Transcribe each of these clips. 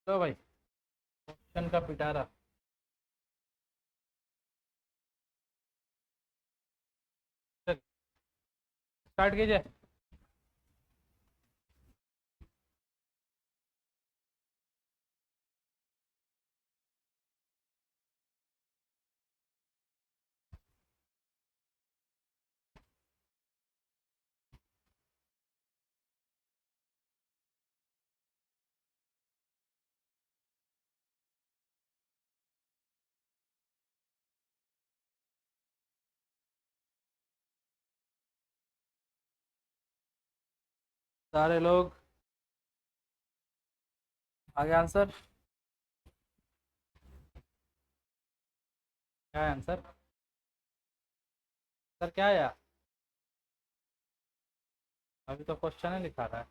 लो भाई, क्वेश्चन का पिटारा। स्टार्ट कीजिए। सारे लोग आगे आंसर। क्या है आंसर? सर क्या है यार? अभी तो क्वेश्चन ही लिखा रहा है।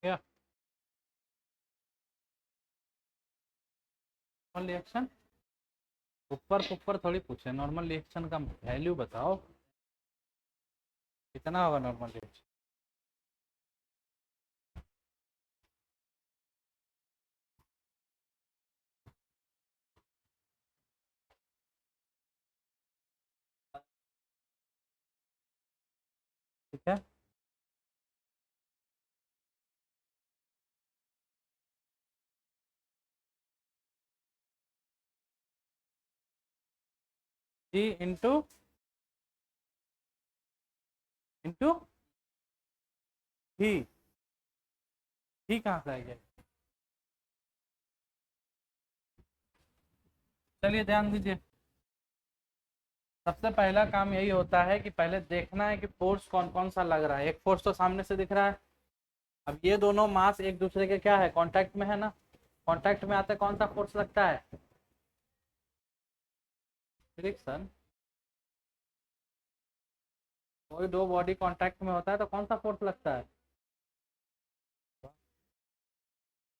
क्या नॉर्मल रिएक्शन? ऊपर ऊपर थोड़ी पूछे, नॉर्मल रिएक्शन का वैल्यू बताओ कितना होगा नॉर्मल रिएक्शन। ठीक है, जी इंटू इंटू ही। ही कहाँ से आएगा? चलिए ध्यान दीजिए। सबसे पहला काम यही होता है कि पहले देखना है कि फोर्स कौन कौन सा लग रहा है। एक फोर्स तो सामने से दिख रहा है। अब ये दोनों मास एक दूसरे के क्या है, कांटेक्ट में है ना। कांटेक्ट में आते कौन सा फोर्स लगता है? फ्रिक्शन। कोई दो बॉडी कांटेक्ट में होता है तो कौन सा फोर्स लगता है?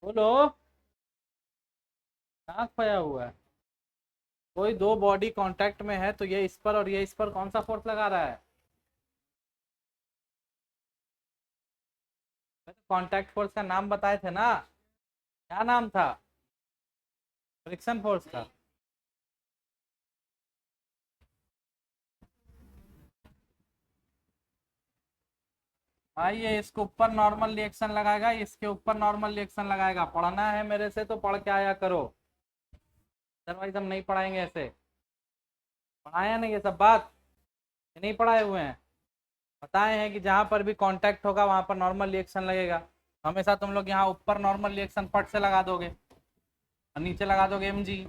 बोलो। नाक खोया हुआ है। कोई दो बॉडी कांटेक्ट में है तो ये इस पर और ये इस पर कौन सा फोर्स लगा रहा है? मैं तो कांटेक्ट फोर्स का नाम बताए थे ना। क्या नाम था? फ्रिक्शन फोर्स का। आइए, इसके ऊपर नॉर्मल रिएक्शन लगाएगा, इसके ऊपर नॉर्मल रिएक्शन लगाएगा। पढ़ना है मेरे से तो पढ़ के आया करो, अदरवाइज हम नहीं पढ़ाएंगे ऐसे। पढ़ाया नहीं ये सब बात? नहीं पढ़ाए हुए हैं? बताए हैं कि जहां पर भी कांटेक्ट होगा वहां पर नॉर्मल रिएक्शन लगेगा। हमेशा तुम लोग यहाँ ऊपर नॉर्मल रिएक्शन पट से लगा दोगे और नीचे लगा दोगे mg।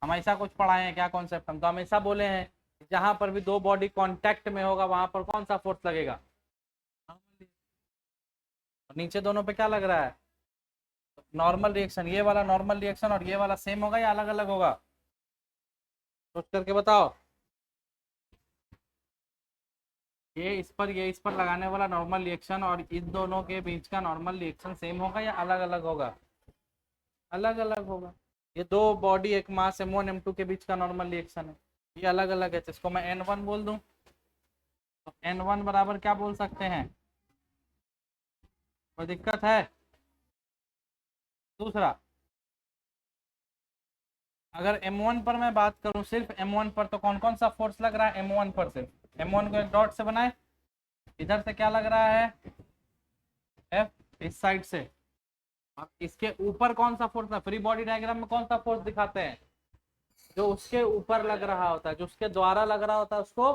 हम ऐसा कुछ पढ़ाए हैं क्या कॉन्सेप्ट? हम तो हमेशा बोले हैं कि जहां पर भी दो बॉडी कांटेक्ट में होगा वहां पर कौन सा फोर्स लगेगा? और नीचे दोनों पे क्या लग रहा है? Normal reaction. ये वाला नॉर्मल रिएक्शन और ये वाला सेम होगा या अलग अलग होगा? सोच करके बताओ। ये इस पर लगाने वाला नॉर्मल रिएक्शन और इन दोनों के बीच का नॉर्मल रिएक्शन सेम होगा या अलग अलग होगा? अलग अलग होगा। ये दो बॉडी एक मास m1 m2 के बीच का नॉर्मल रिएक्शन है, ये अलग अलग है। तो इसको मैं n1 बोल दूं तो n1 बराबर क्या बोल सकते हैं? कोई दिक्कत है? दूसरा, अगर m1 पर मैं बात करूं, सिर्फ m1 पर, तो कौन कौन सा फोर्स लग रहा है m1 पर? सिर्फ M1 को एक डॉट से बनाए, इधर से क्या लग रहा है F, इस साइड से। अब इसके ऊपर कौन सा फोर्स है, फ्री बॉडी डायग्राम में कौन सा फोर्स दिखाते हैं, जो उसके ऊपर लग रहा होता है, जो उसके द्वारा लग रहा होता है उसको,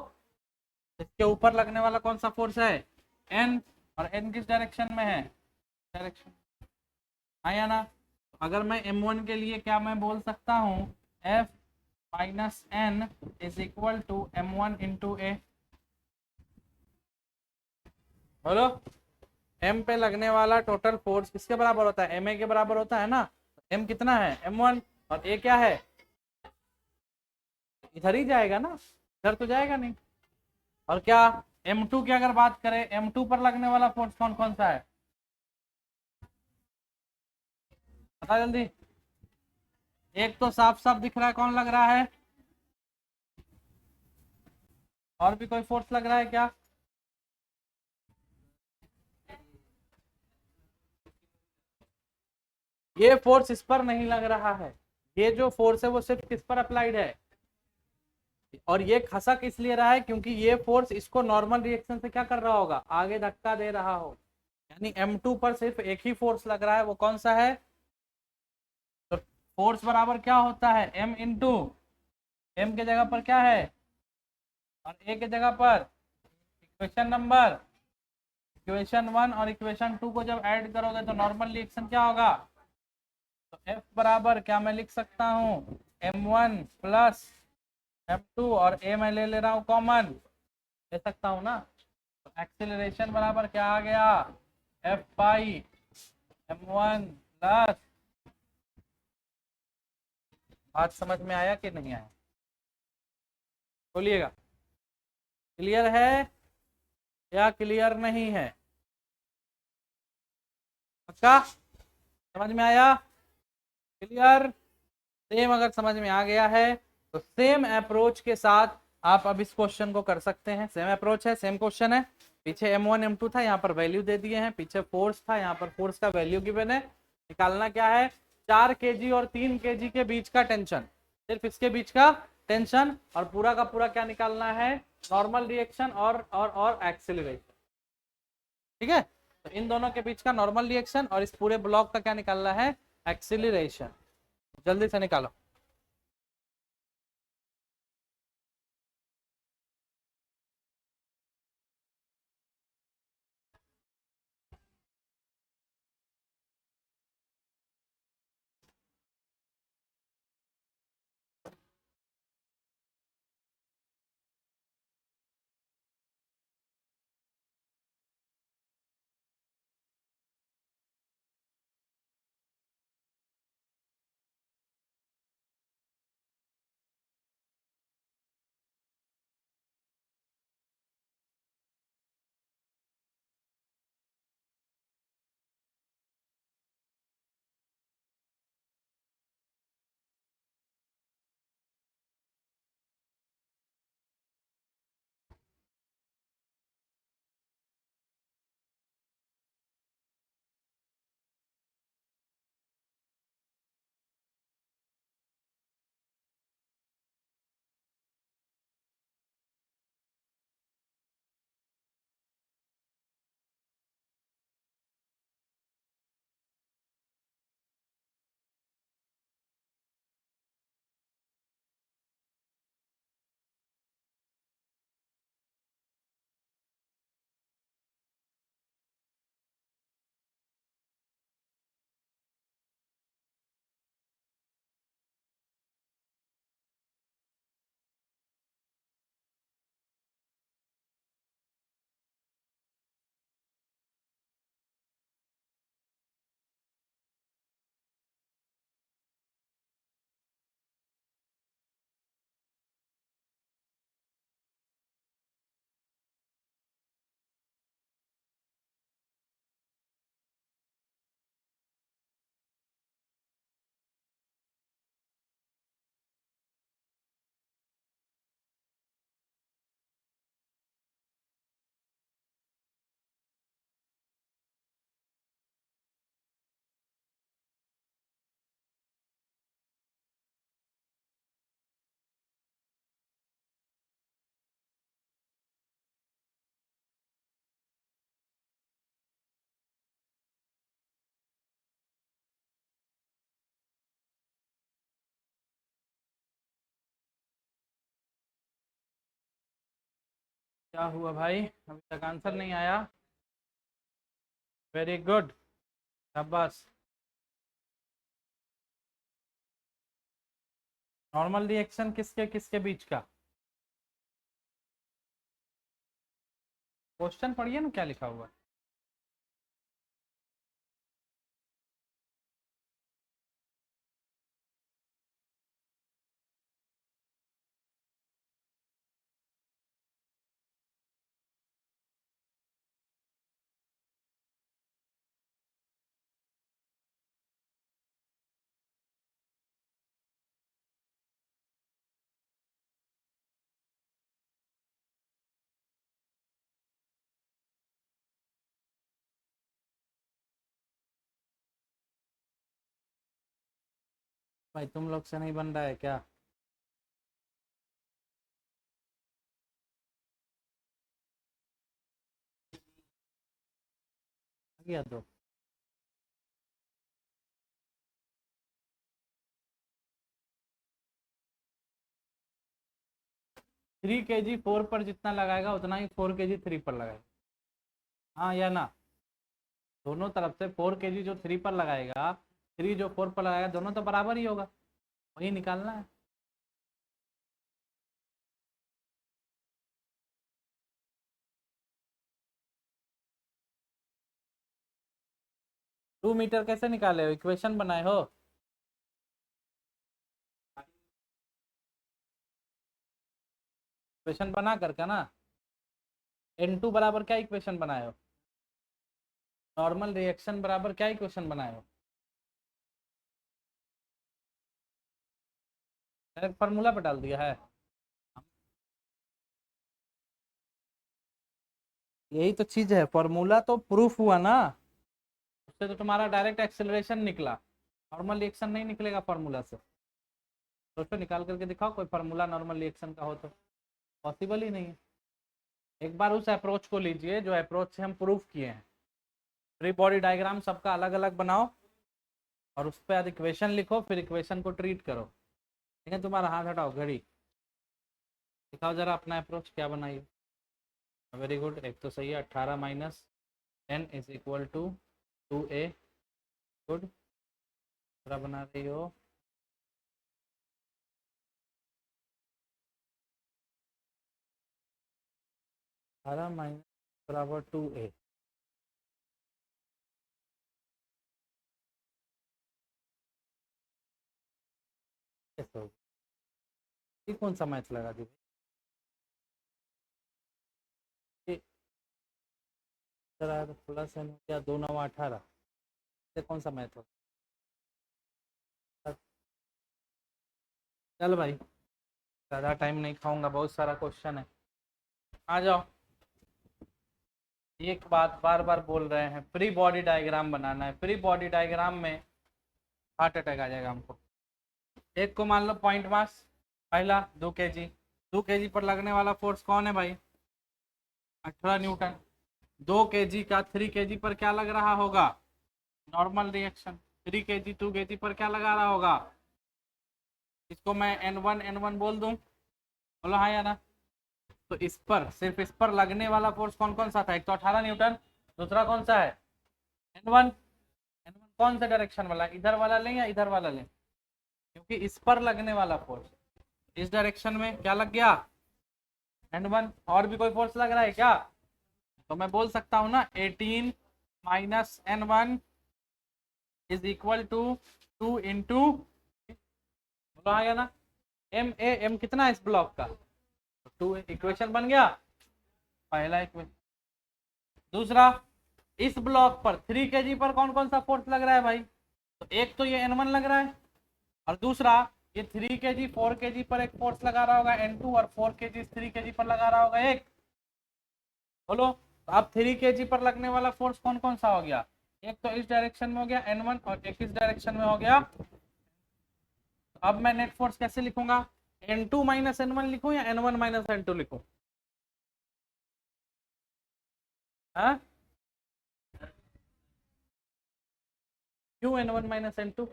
इसके ऊपर लगने वाला कौन सा फोर्स है N, और N किस डायरेक्शन में है, डायरेक्शन, आया ना। तो अगर मैं M1 के लिए क्या मैं बोल सकता हूँ, F minus N is equal to M1 into A. बोलो, M पे लगने वाला टोटल फोर्स किसके बराबर होता है, MA के बराबर होता है ना। M कितना है M1, और A क्या है, इधर ही जाएगा ना, इधर तो जाएगा नहीं। और क्या M2 की अगर बात करें, M2 पर लगने वाला फोर्स कौन कौन सा है, बता जल्दी। एक तो साफ साफ दिख रहा है, कौन लग रहा है, और भी कोई फोर्स लग रहा है क्या, ये फोर्स इस पर नहीं लग रहा है, ये जो फोर्स है वो सिर्फ किस पर अप्लाइड है, और ये खसक इसलिए रहा है क्योंकि ये फोर्स इसको नॉर्मल रिएक्शन से क्या कर रहा होगा, आगे धक्का दे रहा हो। यानी M2 पर सिर्फ एक ही फोर्स लग रहा है, वो कौन सा है, तो फोर्स बराबर क्या होता है M इंटू, M के जगह पर क्या है और A के जगह पर इक्वेशन नंबर, इक्वेशन 1 और इक्वेशन 2 को जब ऐड करोगे तो नॉर्मल रिएक्शन क्या होगा, तो F बराबर क्या मैं लिख सकता हूँ M1 प्लस M2, और A मैं ले रहा हूँ कॉमन, ले सकता हूँ ना। तो एक्सेलरेशन बराबर क्या आ गया, F पाई M1 प्लस, बात समझ में आया कि नहीं आया, बोलिएगा, क्लियर है या क्लियर नहीं है, पक्का समझ में आया, क्लियर। सेम अगर समझ में आ गया है तो सेम अप्रोच के साथ आप अब इस क्वेश्चन को कर सकते हैं। सेम अप्रोच है, सेम क्वेश्चन है, पीछे M1 M2 था, यहाँ पर वैल्यू दे दिए हैं, पीछे फोर्स था, यहाँ पर फोर्स का वैल्यू गिवन है। निकालना क्या है, 4 kg और 3 kg के बीच का टेंशन, सिर्फ इसके बीच का टेंशन, और पूरा का पूरा क्या निकालना है, नॉर्मल रिएक्शन और एक्सेलरेशन। ठीक है, तो इन दोनों के बीच का नॉर्मल रिएक्शन और इस पूरे ब्लॉक का क्या निकालना है, एक्सेलरेशन। जल्दी से निकालो। क्या हुआ भाई, अभी तक आंसर नहीं आया? वेरी गुड, शाबाश। नॉर्मल रिएक्शन किसके किसके बीच का? क्वेश्चन पढ़िए ना क्या लिखा हुआ है। भाई तुम लोग से नहीं बन रहा है क्या? आ गया तो 3 kg 4 पर जितना लगाएगा उतना ही 4 kg 3 पर लगाएगा। हाँ या ना? दोनों तरफ से 4 kg जो 3 पर लगाएगा, 3 जो 4 पर लगाएगा, दोनों तो बराबर ही होगा, वही निकालना है। 2 मीटर कैसे निकाले हो, इक्वेशन बनाए हो? इक्वेशन बना करके ना, N2 बराबर क्या इक्वेशन बनाए हो? नॉर्मल रिएक्शन बराबर क्या इक्वेशन बनाए हो? डायरेक्ट फार्मूला पे डाल दिया है। यही तो चीज है, फार्मूला तो प्रूफ हुआ ना, उससे तो तुम्हारा डायरेक्ट एक्सेलरेशन निकला, नॉर्मल रिएक्शन नहीं निकलेगा फार्मूला से। सोचो निकाल करके दिखाओ कोई फार्मूला नॉर्मल रिएक्शन का हो तो। पॉसिबल ही नहीं है। एक बार उस अप्रोच को लीजिए जो अप्रोच से हम प्रूफ किए हैं। फ्री बॉडी डायग्राम सबका अलग अलग बनाओ और उस पर इक्वेशन लिखो, फिर इक्वेशन को ट्रीट करो। ठीक है, तुम्हारा हाथ हटाओ घड़ी, दिखाओ जरा अपना अप्रोच क्या बनाई। वेरी गुड, एक तो सही है, 18 minus 10 is equal to 2a। Good, पूरा बना रही हो। 18 माइनस बराबर 2a। कैसे हो, ये कौन सा मैथ लगा दी भाई? प्लस एन क्या, 2 9 18, ये कौन सा मैथ हो? चल भाई, ज़्यादा टाइम नहीं खाऊंगा, बहुत सारा क्वेश्चन है, आ जाओ। एक बात बार बार बोल रहे हैं, फ्री बॉडी डायग्राम बनाना है। फ्री बॉडी डायग्राम में हार्ट अटैक आ जाएगा हमको। एक को मान लो पॉइंट मास, पहला 2 kg, 2 kg पर लगने वाला फोर्स कौन है भाई? 18 न्यूटन। 2 kg का 3 kg पर क्या लग रहा होगा? Normal reaction. 3 kg 2 kg पर क्या लगा रहा होगा? इसको मैं N1 बोल दूं, बोलो हाँ या ना? तो इस पर, सिर्फ इस पर लगने वाला फोर्स कौन कौन सा था? एक तो 18 न्यूटन, दूसरा कौन सा है? N1। N1 कौन सा डायरेक्शन वाला, इधर वाला लें या इधर वाला लें? क्योंकि इस पर लगने वाला फोर्स इस डायरेक्शन में क्या लग गया? N1। और भी कोई फोर्स लग रहा है क्या? तो मैं बोल सकता हूँ ना, 18 minus N1 is equal to 2 into, बोलो हाँ या ना? एम कितना है इस ब्लॉक का? 2। इक्वेशन बन गया, पहला इक्वेशन। दूसरा, इस ब्लॉक पर 3 kg पर कौन कौन सा फोर्स लग रहा है भाई? तो एक तो ये N1 लग रहा है, और दूसरा ये 3 kg 4 kg पर एक फोर्स लगा रहा होगा N2, और 4 kg 3 kg पर लगा रहा होगा एक। बोलो, तो अब 3 kg पर लगने वाला फोर्स कौन कौन सा हो गया? एक तो इस डायरेक्शन में हो गया N1, और एक इस डायरेक्शन में हो गया। अब मैं नेट फोर्स कैसे लिखूंगा? N2 माइनस N1 लिखूं या N1 माइनस N2 लिखूं? हाँ, क्यों N1 माइनस N2?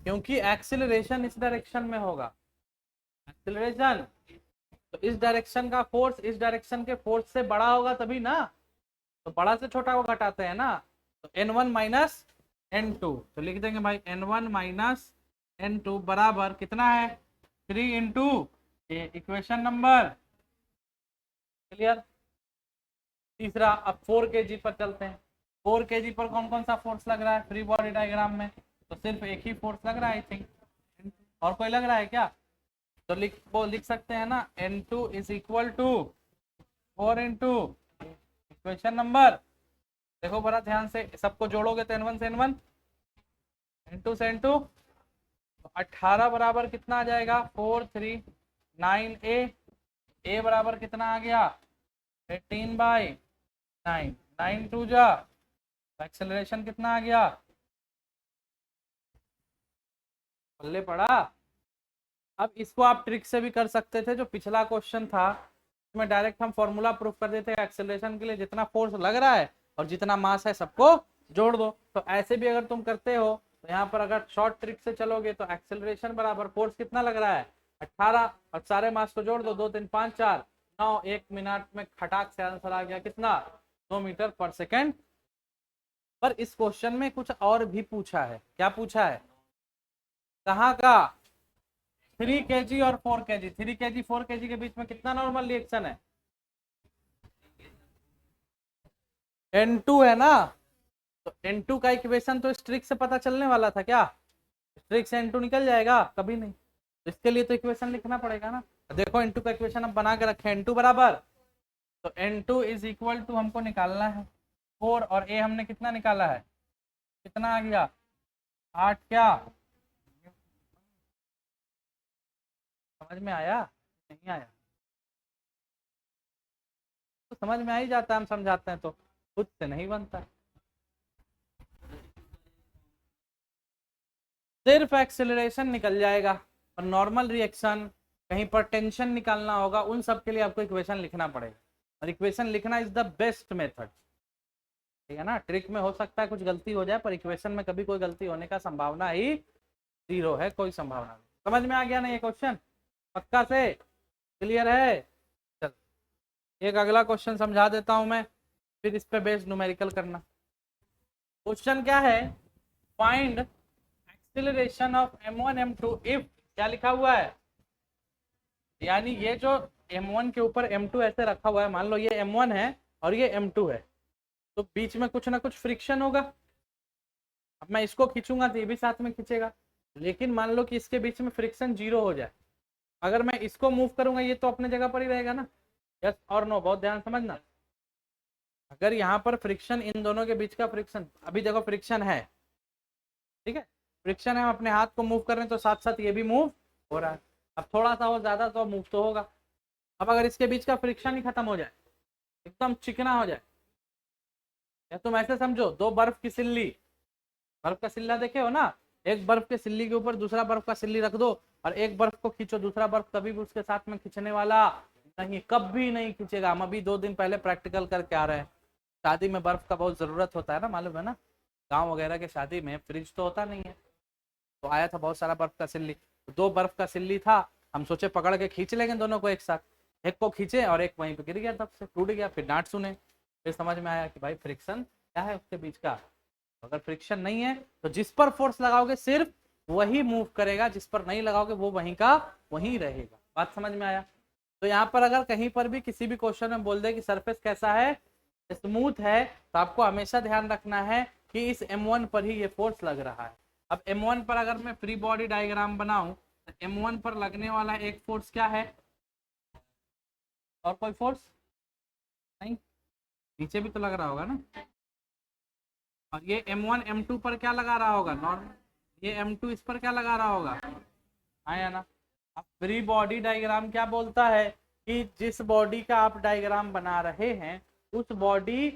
क्योंकि एक्सिलरेशन इस डायरेक्शन में होगा। एक्सेलरेशन, तो इस डायरेक्शन का फोर्स इस डायरेक्शन के फोर्स से बड़ा होगा तभी ना, तो बड़ा से छोटा को घटाते हैं ना, तो n1 माइनस n2, तो लिख देंगे भाई n1 माइनस n2 बराबर कितना है 3 इंटू इक्वेशन नंबर। क्लियर। तीसरा, अब 4 kg पर चलते हैं। 4 kg पर कौन कौन सा फोर्स लग रहा है फ्री बॉडी डायग्राम में, तो सिर्फ एक ही फोर्स लग रहा है आई थिंक, और कोई लग रहा है क्या, तो लिख सकते हैं ना n2 is equal to 4 into equation number, देखो बड़ा ध्यान से, सबको जोड़ोगे तो n1 से n1 n2 से n2, तो 18 बराबर कितना आ जाएगा 4 3 9 a बराबर कितना आ गया 18/9, 9 2 जा, एक्सेलरेशन कितना आ गया, पल्ले पड़ा। अब इसको आप ट्रिक से भी कर सकते थे, जो पिछला क्वेश्चन था उसमें डायरेक्ट हम फॉर्मूला प्रूफ कर देते हैं, एक्सेलरेशन के लिए जितना फोर्स लग रहा है और जितना मास है सबको जोड़ दो। तो ऐसे भी अगर तुम करते हो तो यहाँ पर अगर शॉर्ट ट्रिक से चलोगे तो एक्सेलरेशन बराबर फोर्स कितना लग रहा है 18, और सारे मास को जोड़ दो, 2 3 5 4 9, 1 मिनट में खटाक से आंसर आ गया कितना 2 मीटर पर सेकेंड। पर इस क्वेश्चन में कुछ और भी पूछा है, क्या पूछा है, कहाँ का 3 kg और 4 kg, 3 kg 4 kg के बीच में कितना नॉर्मल रिएक्शन है n2 है ना, तो n2 का इक्वेशन तो इस ट्रिक से पता चलने वाला था क्या, ट्रिक से n2 निकल जाएगा कभी नहीं, तो इसके लिए तो इक्वेशन लिखना पड़ेगा ना। देखो n2 का इक्वेशन हम बना के रखे, n2 बराबर, तो n2 इज इक्वल टू हमको निकालना है 4 और a हमने कितना निकाला है, कितना आ गया 8, क्या समझ में आया, नहीं आया, तो समझ में आ ही जाता है, हम समझाते हैं तो खुद से नहीं बनता, सिर्फ एक्सेलरेशन निकल जाएगा, और नॉर्मल रिएक्शन कहीं पर टेंशन निकालना होगा, उन सब के लिए आपको इक्वेशन लिखना पड़ेगा, और इक्वेशन लिखना इज द बेस्ट मेथड, ठीक है ना। ट्रिक में हो सकता है कुछ गलती हो जाए, पर इक्वेशन में कभी कोई गलती होने का संभावना ही 0 है, कोई संभावना नहीं। समझ में आ गया ना ये क्वेश्चन, पक्का से क्लियर है। चल एक अगला क्वेश्चन समझा देता हूं मैं, फिर इस पे बेस्ड न्यूमेरिकल करना। क्वेश्चन क्या है, find acceleration of m1 m2 if, क्या लिखा हुआ है, यानी ये जो m1 के ऊपर m2 ऐसे रखा हुआ है, मान लो ये m1 है और ये m2 है, तो बीच में कुछ ना कुछ फ्रिक्शन होगा। अब मैं इसको खींचूंगा तो ये भी साथ में खींचेगा, लेकिन मान लो कि इसके बीच में फ्रिक्शन 0 हो जाए, अगर मैं इसको मूव करूंगा ये तो अपने जगह पर ही रहेगा ना, यस और नो, बहुत ध्यान समझना। अगर यहाँ पर फ्रिक्शन, इन दोनों के बीच का फ्रिक्शन, अभी देखो फ्रिक्शन है, ठीक है, फ्रिक्शन है, हम अपने हाथ को मूव कर रहे हैं तो साथ साथ ये भी मूव हो रहा है, अब थोड़ा सा हो ज्यादा तो मूव तो होगा। अब अगर इसके बीच का फ्रिक्शन ही खत्म हो जाए, एकदम चिकना हो जाए, या तुम ऐसे समझो दो बर्फ की सिल्ली, बर्फ का सिल्ला देखे हो ना, एक बर्फ के सिल्ली के ऊपर दूसरा बर्फ का सिल्ली रख दो और एक बर्फ को खींचो, दूसरा बर्फ कभी भी उसके साथ में खींचने वाला नहीं, कभी नहीं खींचेगा। हम अभी 2 दिन पहले प्रैक्टिकल करके आ रहे हैं, शादी में बर्फ का बहुत जरूरत होता है ना, मालूम है ना, गाँव वगैरह के शादी में फ्रिज तो होता नहीं है, तो आया था बहुत सारा बर्फ का सिल्ली, 2 बर्फ का सिल्ली था, हम सोचे पकड़ के खींच लेंगे दोनों को एक साथ, एक को खींचे और एक वहीं पे गिर गया, तब से टूट गया, फिर डांट सुने, फिर समझ में आया कि भाई फ्रिक्शन क्या है उसके बीच का, अगर फ्रिक्शन नहीं है तो जिस पर फोर्स लगाओगे सिर्फ वही मूव करेगा, जिस पर नहीं लगाओगे वो वहीं का वहीं रहेगा। बात समझ में आया। तो यहाँ पर अगर कहीं पर भी किसी भी क्वेश्चन में बोल दे कि सरफेस कैसा है, स्मूथ है, तो आपको हमेशा ध्यान रखना है कि इस m1 पर ही ये फोर्स लग रहा है। अब m1 पर अगर मैं फ्री बॉडी डायग्राम बनाऊं तो m1 पर लगने वाला एक फोर्स क्या है, और कोई फोर्स नहीं, नीचे भी तो लग रहा होगा ना, और ये m1 m2 पर क्या लगा रहा होगा नॉर्मल, ये m2 इस पर क्या लगा रहा होगा, आया ना। अब फ्री बॉडी डायग्राम क्या बोलता है कि जिस बॉडी का आप डायग्राम बना रहे हैं उस बॉडी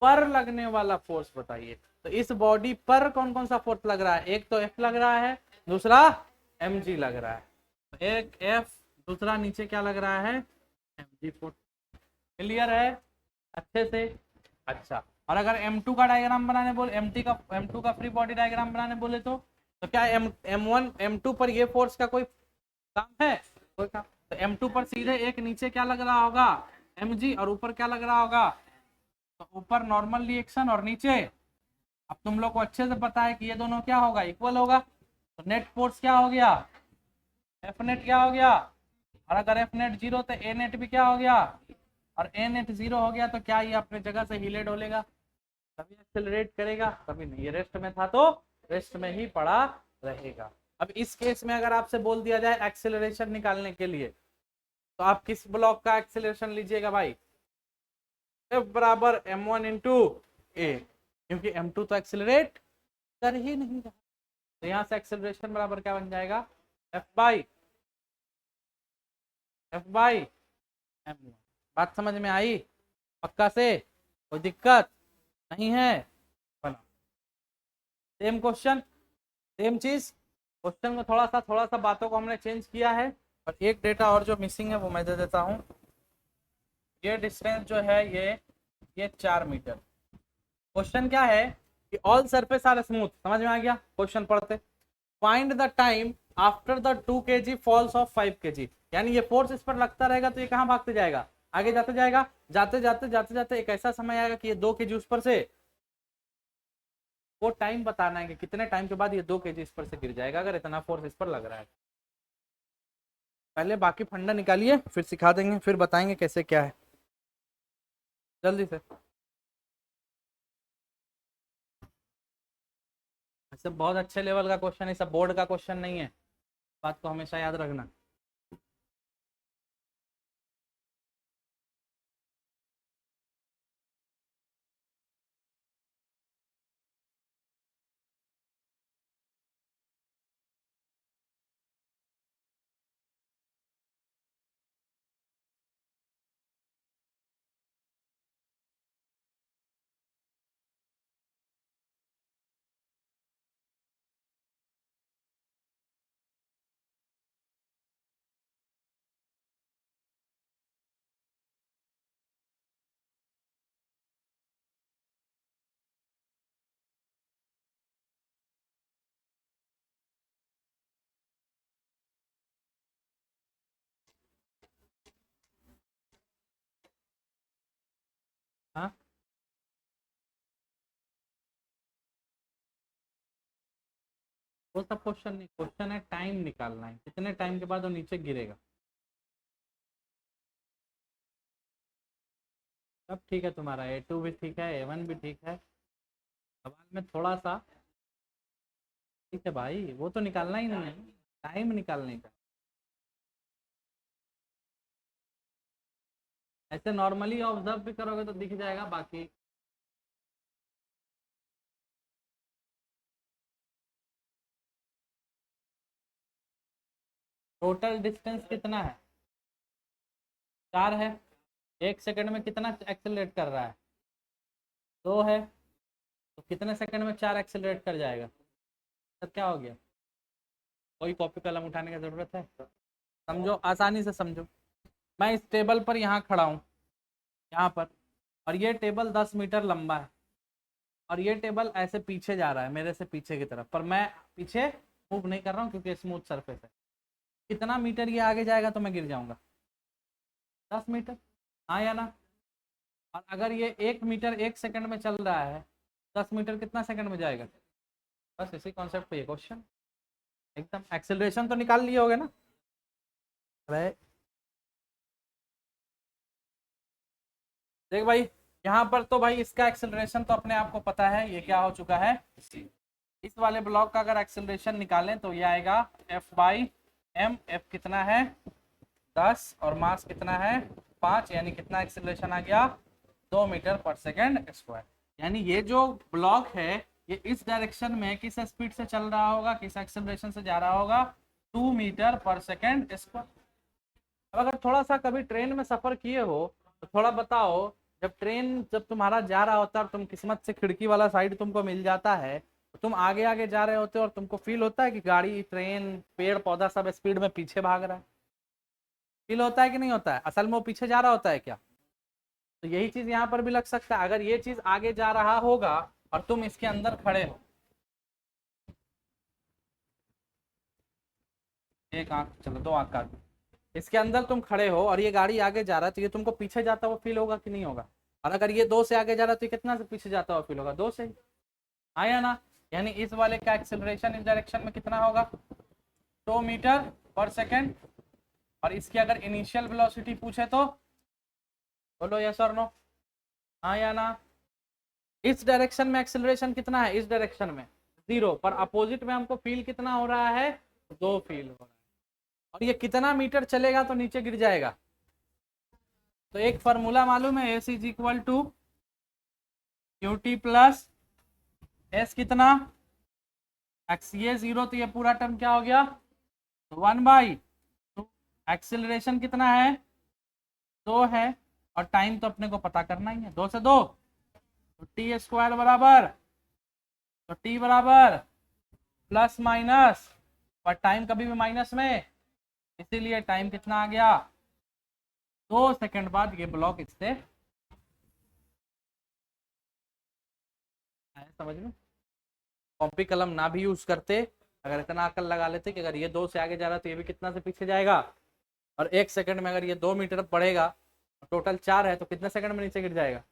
पर लगने वाला फोर्स बताइए, तो इस बॉडी पर कौन कौन सा फोर्स लग रहा है, एक तो F लग रहा है, दूसरा mg लग रहा है, तो एक F, दूसरा नीचे क्या लग रहा है mg फोर्स। क्लियर है अच्छे से। अच्छा, और अगर m2 का डायग्राम बनाने बोले, m2 का फ्री बॉडी डायग्राम बनाने बोले तो क्या m1 m2 पर ये फोर्स का कोई काम है, कोई काम, तो M2 पर सीधे एक नीचे क्या लग रहा होगा, mg, और ऊपर क्या लग रहा होगा, तो ऊपर नॉर्मल रिएक्शन और नीचे। अब तुम लोग को अच्छे से पता है कि ये दोनों क्या होगा, इक्वल होगा। तो नेट फोर्स क्या हो गया, एफ नेट क्या हो गया, और अगर एफ नेट जीरो तो ए नेट भी क्या हो गया, और ए नेट जीरो हो गया तो क्या ये अपने जगह से हिले डोलेगा, कभी एक्सेलरेट करेगा, कभी नहीं। ये रेस्ट में था तो रेस्ट में ही पड़ा रहेगा। अब इस केस में अगर आपसे बोल दिया जाए एक्सेलरेशन निकालने के लिए, तो आप किस ब्लॉक का एक्सेलरेशन लीजिएगा भाई, F बराबर m1 इंटू ए, क्योंकि m2 तो एक्सेलरेट कर ही नहीं रहा। तो यहां से एक्सेलरेशन बराबर क्या बन जाएगा, F बाई m1। बात समझ में आई पक्का से, कोई दिक्कत नहीं है। बना सेम क्वेश्चन, सेम चीज, क्वेश्चन में थोड़ा सा बातों को हमने चेंज किया है, और एक डेटा और जो मिसिंग है वो मैं दे देता हूँ। ये डिस्टेंस जो है ये 4 मीटर। क्वेश्चन क्या है कि ऑल सरफेस आर स्मूथ, समझ में आ गया क्वेश्चन पढ़ते। Find the time after the 2 kg falls off 5 kg, यानी ये फोर्स इस पर लगता रहेगा तो ये कहाँ भागते जाएगा, आगे जाते जाएगा, जाते जाते जाते जाते एक ऐसा समय आएगा कि ये 2 kg उस पर से, वो टाइम बताना है कि कितने टाइम के बाद ये 2 kg इस पर से गिर जाएगा अगर इतना फोर्स इस पर लग रहा है। पहले बाकी फंडा निकालिए, फिर सिखा देंगे, फिर बताएंगे कैसे क्या है, जल्दी से। सब बहुत अच्छे लेवल का क्वेश्चन है, सब बोर्ड का क्वेश्चन नहीं है, बात को हमेशा याद रखना। हाँ, वो सब क्वेश्चन नहीं, क्वेश्चन है टाइम निकालना है, कितने टाइम के बाद वो नीचे गिरेगा। सब ठीक है तुम्हारा, A2 भी ठीक है, A1 भी ठीक है, सवाल में थोड़ा सा ठीक है भाई, वो तो निकालना ही नहीं है, टाइम निकालने का। ऐसे नॉर्मली ऑब्जर्व भी करोगे तो दिख जाएगा बाकी। टोटल डिस्टेंस कितना है, 4 है। 1 सेकंड में कितना एक्सेलरेट कर रहा है, 2 है। तो कितने सेकंड में 4 एक्सेलरेट कर जाएगा, तब क्या हो गया। कोई कॉपी कलम उठाने की जरूरत है, समझो आसानी से समझो। मैं इस टेबल पर यहाँ खड़ा हूँ, यहाँ पर, और ये टेबल 10 मीटर लंबा है, और ये टेबल ऐसे पीछे जा रहा है मेरे से पीछे की तरफ, पर मैं पीछे मूव नहीं कर रहा हूँ क्योंकि स्मूथ सरफेस है। कितना मीटर ये आगे जाएगा तो मैं गिर जाऊंगा, 10 मीटर, हाँ या ना। और अगर ये 1 मीटर 1 सेकंड में चल रहा है, 10 मीटर कितना सेकंड में जाएगा। बस इसी कॉन्सेप्ट पे ये क्वेश्चन, एकदम एक्सेलरेशन तो निकाल लिए होगे ना। अरे देख भाई, यहाँ पर तो भाई इसका एक्सेलरेशन तो अपने आप को पता है, ये क्या हो चुका है। इस वाले ब्लॉक का अगर एक्सेलरेशन निकालें तो ये आएगा F बाई एम। एफ कितना है 10, और मास कितना है 5, यानी कितना एक्सेलरेशन आ गया 2 मीटर पर सेकेंड स्क्वायर। यानी ये जो ब्लॉक है ये इस डायरेक्शन में किस स्पीड से चल रहा होगा, किस एक्सेलरेशन से जा रहा होगा, 2 मीटर पर सेकेंड स्क्वायर। अब अगर थोड़ा सा कभी ट्रेन में सफर किए हो तो थोड़ा बताओ, जब तुम्हारा जा रहा होता है और तुम किस्मत से खिड़की वाला साइड तुमको मिल जाता है, तो तुम आगे आगे जा रहे होते हो और तुमको फील होता है कि गाड़ी ट्रेन पेड़ पौधा सब स्पीड में पीछे भाग रहा है, फील होता है कि नहीं होता है, असल में वो पीछे जा रहा होता है क्या। तो यही चीज यहाँ पर भी लग सकता है, अगर ये चीज आगे जा रहा होगा और तुम इसके अंदर खड़े हो, एक आंख चलो, 2 आंख का, इसके अंदर तुम खड़े हो और ये गाड़ी आगे जा रहा है, तो ये तुमको पीछे जाता हुआ फील होगा कि नहीं होगा? और अगर ये 2 से आगे जा रहा है तो ये कितना से पीछे जाता हुआ फील होगा? 2 से। आया ना? यानी इस वाले का एक्सेलरेशन इस डायरेक्शन में कितना होगा? 2 मीटर पर सेकेंड। और इसकी अगर इनिशियल वेलोसिटी पूछे तो बोलो यस और नो। हाँ या ना? इस डायरेक्शन में एक्सेलरेशन कितना है? इस डायरेक्शन में 0, पर अपोजिट में हमको फील कितना हो रहा है? 2 फील हो रहा है। और ये कितना मीटर चलेगा तो नीचे गिर जाएगा? तो एक फॉर्मूला मालूम है, S is equal to QT plus S कितना एक्स, ये 0, तो ये पूरा टर्म क्या हो गया? 1/2। एक्सेलरेशन कितना है? 2 है। और टाइम तो अपने को पता करना ही है, 2 से 2 तो टी स्क्वायर बराबर, तो टी बराबर प्लस माइनस, और टाइम कभी भी माइनस में, इसीलिए टाइम कितना आ गया? 2 सेकंड बाद ये ब्लॉक इससे आया समझ में? कॉपी कलम ना भी यूज करते, अगर इतना अकल लगा लेते कि अगर ये 2 से आगे जा रहा है तो ये भी कितना से पीछे जाएगा, और 1 सेकंड में अगर ये 2 मीटर बढ़ेगा, टोटल 4 है तो कितने सेकंड में नीचे गिर जाएगा?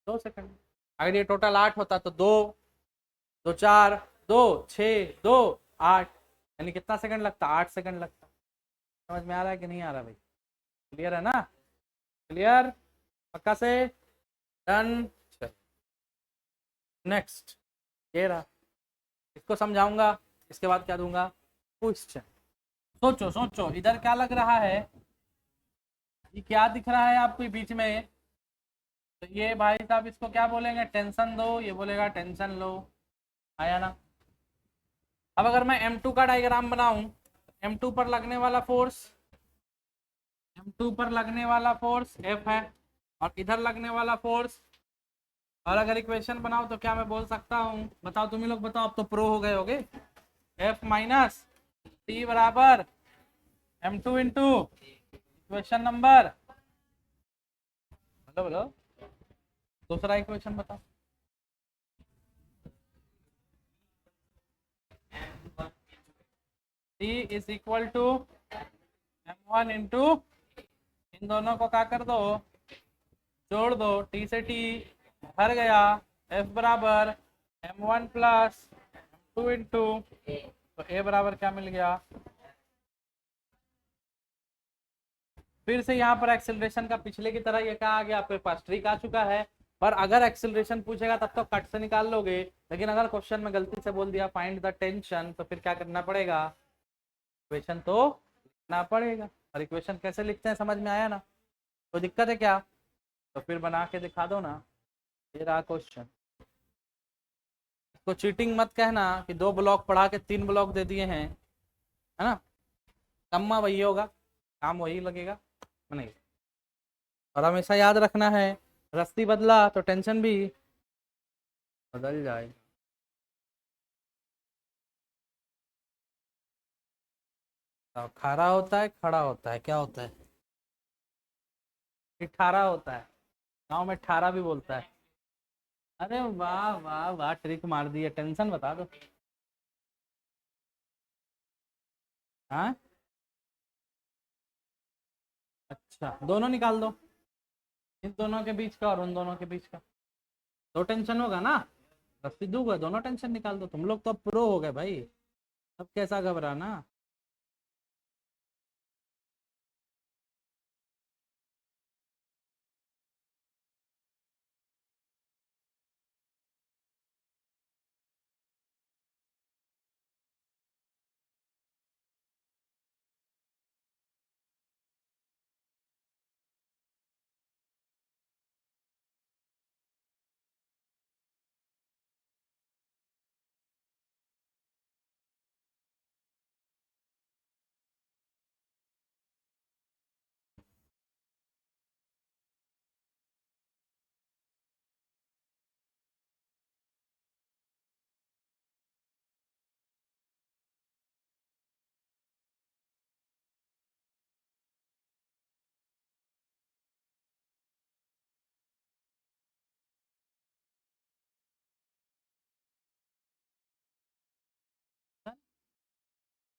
2 सेकंड। अगर ये टोटल 8 होता तो 2 2 4 2 6 2 8, यानी कितना सेकंड लगता? 8 सेकंड लगता। समझ में आ रहा है कि नहीं आ रहा भाई? क्लियर है ना? क्लियर? पक्का से? डन। नेक्स्ट ये रहा, इसको समझाऊंगा, इसके बाद क्या दूंगा? क्वेश्चन। सोचो सोचो, इधर क्या लग रहा है? ये क्या दिख रहा है आपको बीच में? तो ये भाई साहब इसको क्या बोलेंगे? टेंशन दो, ये बोलेगा टेंशन लो। आया ना? अब अगर मैं M2 का डायग्राम बनाऊं, M2 पर लगने वाला फोर्स, M2 पर लगने वाला फोर्स F है, और इधर लगने वाला फोर्स, और अगर इक्वेशन बनाओ तो क्या मैं बोल सकता हूँ? बताओ तुम ही लोग बताओ, अब तो प्रो हो गए होगे। F माइनस टी बराबर M2 इंटू इक्वेशन नंबर, बोलो बोलो, दूसरा इक्वेशन बताओ। T is equal to M1 into, इन दोनों को क्या कर दो? जोड़ दो, T से T भर गया, F बराबर M1 प्लस M2 इंटू, तो A बराबर क्या मिल गया? फिर से यहाँ पर एक्सेलरेशन का पिछले की तरह ये क्या आ गया? आपके पास ट्रिक आ चुका है। पर अगर एक्सेलरेशन पूछेगा तब तो कट से निकाल लोगे, लेकिन अगर क्वेश्चन में गलती से बोल दिया फाइंड द टेंशन, तो फिर क्या करना पड़ेगा? इक्वेशन तो लिखना पड़ेगा। और इक्वेशन कैसे लिखते हैं समझ में आया ना? कोई दिक्कत है क्या? तो फिर बना के दिखा दो ना। ये रहा क्वेश्चन। इसको चीटिंग मत कहना कि 2 ब्लॉक पढ़ा के 3 ब्लॉक दे दिए हैं, है ना? कम्मा वही होगा, काम वही लगेगा नहीं। और हमेशा याद रखना है, रस्सी बदला तो टेंशन भी बदल जाए। तो खारा होता है, खड़ा होता है, क्या होता है? ठारा होता है, गांव में ठारा भी बोलता है। अरे वाह वाह वाह, ट्रिक मार दी है। टेंशन बता दो। हाँ, अच्छा दोनों निकाल दो, इन दोनों के बीच का और उन दोनों के बीच का। 2 टेंशन होगा ना, रस्सी दूंगा, दोनों टेंशन निकाल दो। तुम लोग तो अब प्रो हो गए भाई, अब कैसा घबराना।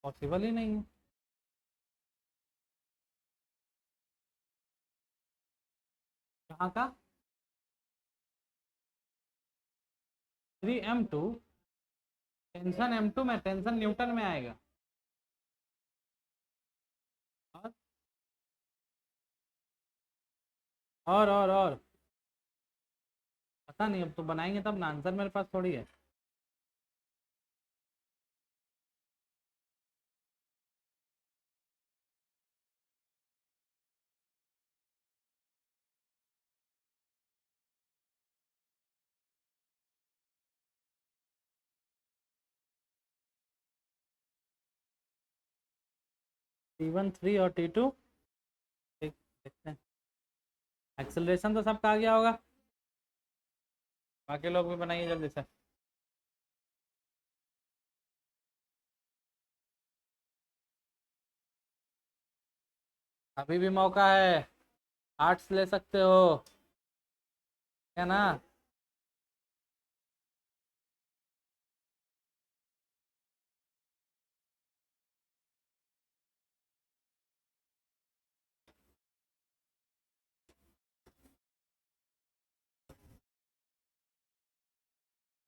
पॉसिबल ही नहीं है। कहाँ का? 3m2। टेंशन m2 में, टेंशन न्यूटन में आएगा। और और पता नहीं, अब तो बनाएंगे तब ना, आंसर मेरे पास थोड़ी है। T1 3 और T2 देखते हैं। एक्सेलरेशन तो सबका आ गया होगा, बाकी लोग भी बनाइए जल्दी से। अभी भी मौका है, आर्ट्स ले सकते हो, है ना?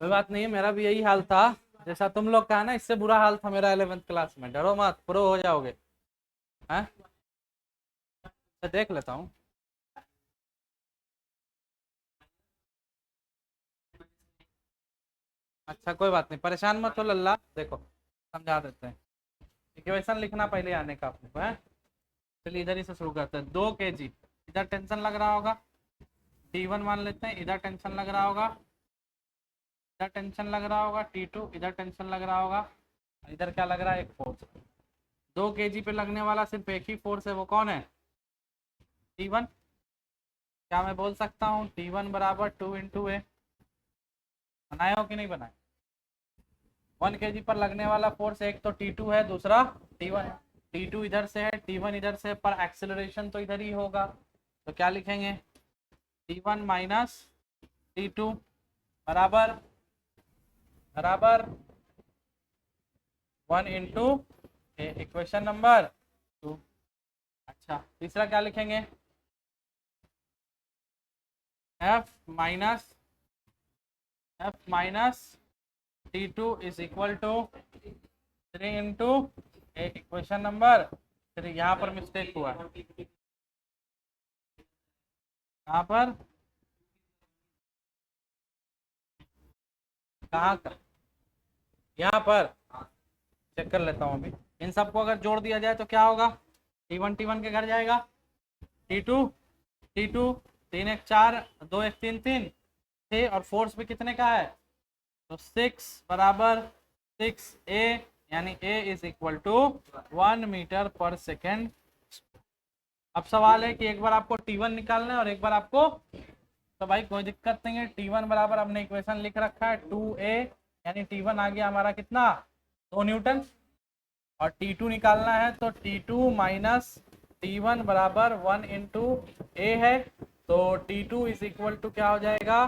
कोई बात नहीं है, मेरा भी यही हाल था, जैसा तुम लोग का है ना, इससे बुरा हाल था मेरा 11th क्लास में। डरो मत, प्रो हो जाओगे। हैं? मैं देख लेता हूँ। अच्छा कोई बात नहीं, परेशान मत हो लल्ला, देखो समझा देते हैं। इक्वेशन लिखना पहले आने का आपको है। चलिए इधर ही से शुरू करते हैं। 2 kg, इधर टेंशन लग रहा होगा, T1 मान लेते हैं, इधर टेंशन लग रहा होगा, इधर टेंशन लग रहा होगा, T2 इधर टेंशन लग रहा होगा, इधर क्या लग रहा है? एक फोर्स। 2 kg पे लगने वाला सिर्फ एक ही फोर्स है, वो कौन है? T1। क्या मैं बोल सकता हूँ T1 बराबर 2 × A? बनाए हो कि नहीं बनाए? 1 kg पर लगने वाला फोर्स एक तो T2 है, दूसरा T1 है। T2 इधर से है, T1 इधर से, पर एक्सेलरेशन तो इधर ही होगा, तो क्या लिखेंगे? T1 माइनस T2 बराबर बराबर 1 × इक्वेशन नंबर 2। अच्छा तीसरा क्या लिखेंगे? F minus T2 is equal to 3 × equation number 3। यहाँ पर मिस्टेक हुआ है, यहाँ पर कहाँ का? यहाँ पर चेक कर लेता हूँ अभी। इन सबको अगर जोड़ दिया जाए तो क्या होगा? T1 के घर जाएगा, T2 3 1 4 2 1 3 3 6, और फोर्स भी कितने का है? तो 6 बराबर 6A, यानी A is equal to 1 metre per second. अब सवाल है कि एक बार आपको T1 निकालना है और एक बार आपको, तो भाई कोई दिक्कत नहीं है। T1 बराबर हमने इक्वेशन लिख रखा है 2A, यानी T1 आ गया हमारा कितना? 2 न्यूटन। और T2 निकालना है तो T2 माइनस T1 बराबर 1 × A है, तो T2 इज इक्वल टू क्या हो जाएगा?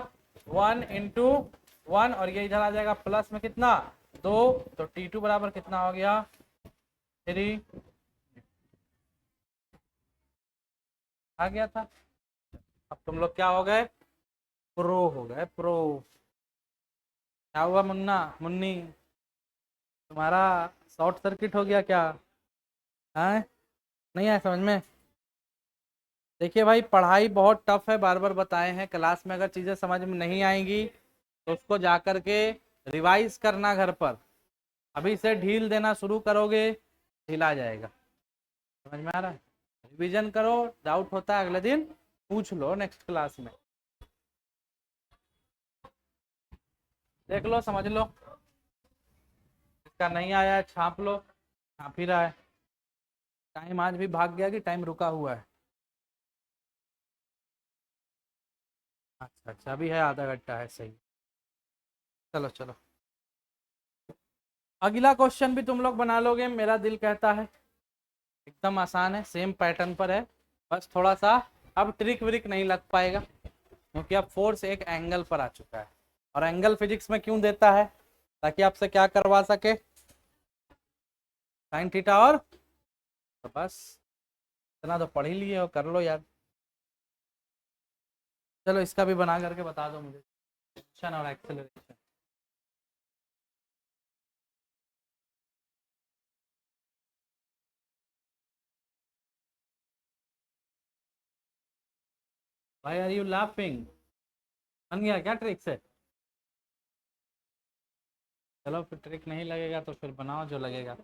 1 × 1, और ये इधर आ जाएगा प्लस में कितना? 2, तो T2 बराबर कितना हो गया? 3 आ गया था। अब तुम लोग क्या हो गए? प्रो हो गए, प्रो। क्या हुआ मुन्ना मुन्नी, तुम्हारा शॉर्ट सर्किट हो गया क्या? है? नहीं आया समझ में? देखिए भाई, पढ़ाई बहुत टफ है, बार बार बताए हैं। क्लास में अगर चीज़ें समझ में नहीं आएंगी तो उसको जा कर के रिवाइज करना घर पर। अभी से ढील देना शुरू करोगे, ढीला जाएगा। समझ में आ रहा है? रिवीजन करो, डाउट होता है अगले दिन पूछ लो नेक्स्ट क्लास में। देख लो, समझ लो, इसका नहीं आया है छाप लो, छाप ही रहा है। टाइम आज भी भाग गया कि टाइम रुका हुआ है? अच्छा अच्छा, अभी है, आधा घंटा है, सही। चलो चलो, अगला क्वेश्चन भी तुम लोग बना लोगे मेरा दिल कहता है। एकदम आसान है, सेम पैटर्न पर है, बस थोड़ा सा अब ट्रिक व्रिक नहीं लग पाएगा, क्योंकि अब फोर्स एक एंगल पर आ चुका है। और एंगल फिजिक्स में क्यों देता है? ताकि आपसे क्या करवा सके? साइन थीटा, और तो बस इतना तो पढ़ ही लिए हो, कर लो यार। चलो इसका भी बना करके बता दो मुझे, टेंशन और acceleration. Why are you laughing? बन गया क्या ट्रिक से? चलो फिर ट्रिक नहीं लगेगा तो फिर बनाओ जो लगेगा।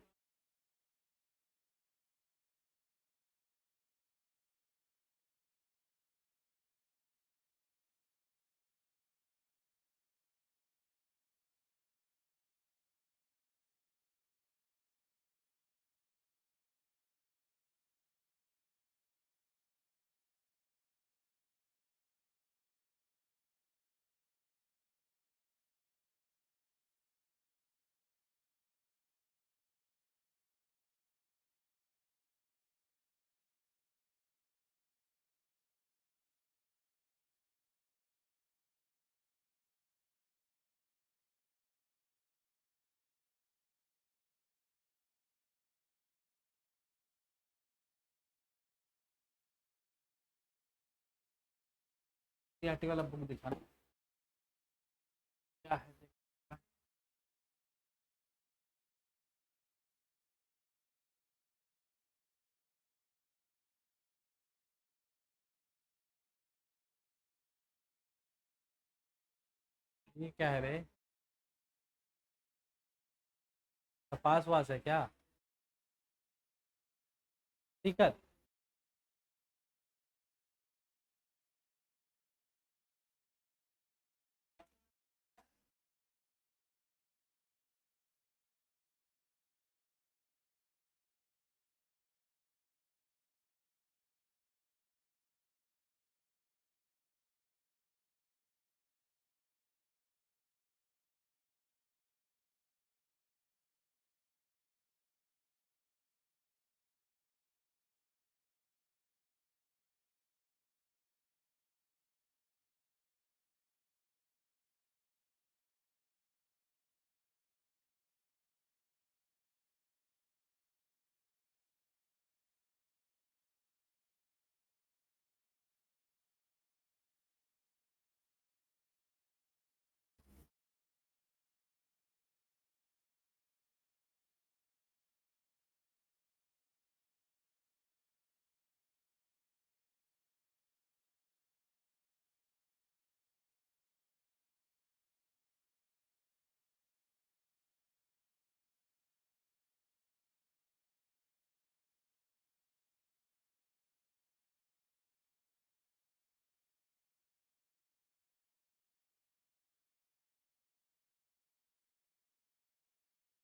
सीआरटी वाला बुक दिखाना क्या है। ये क्या है बे? पास वास है क्या? टिकट?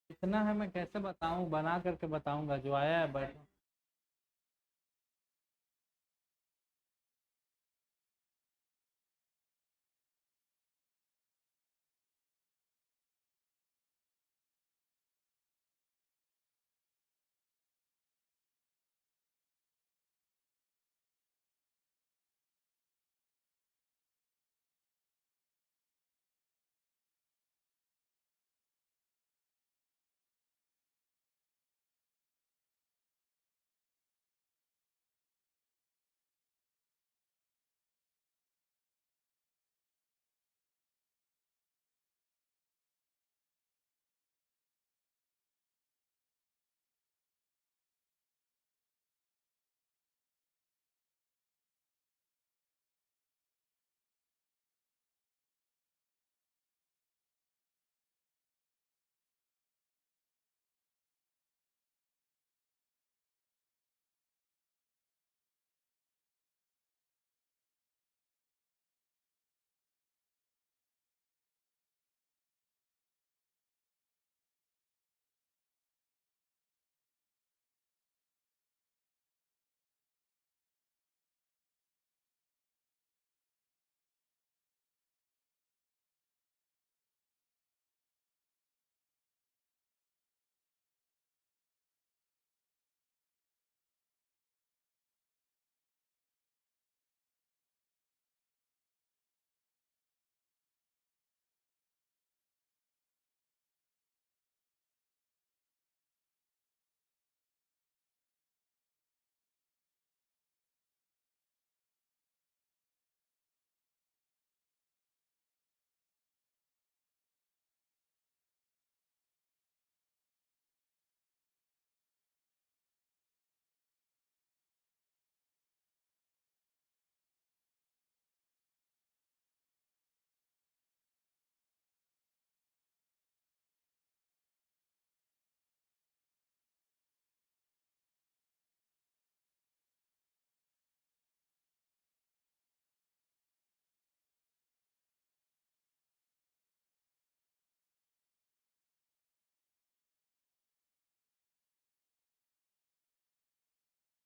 इतना है मैं कैसे बताऊं, बना करके बताऊंगा जो आया है बट।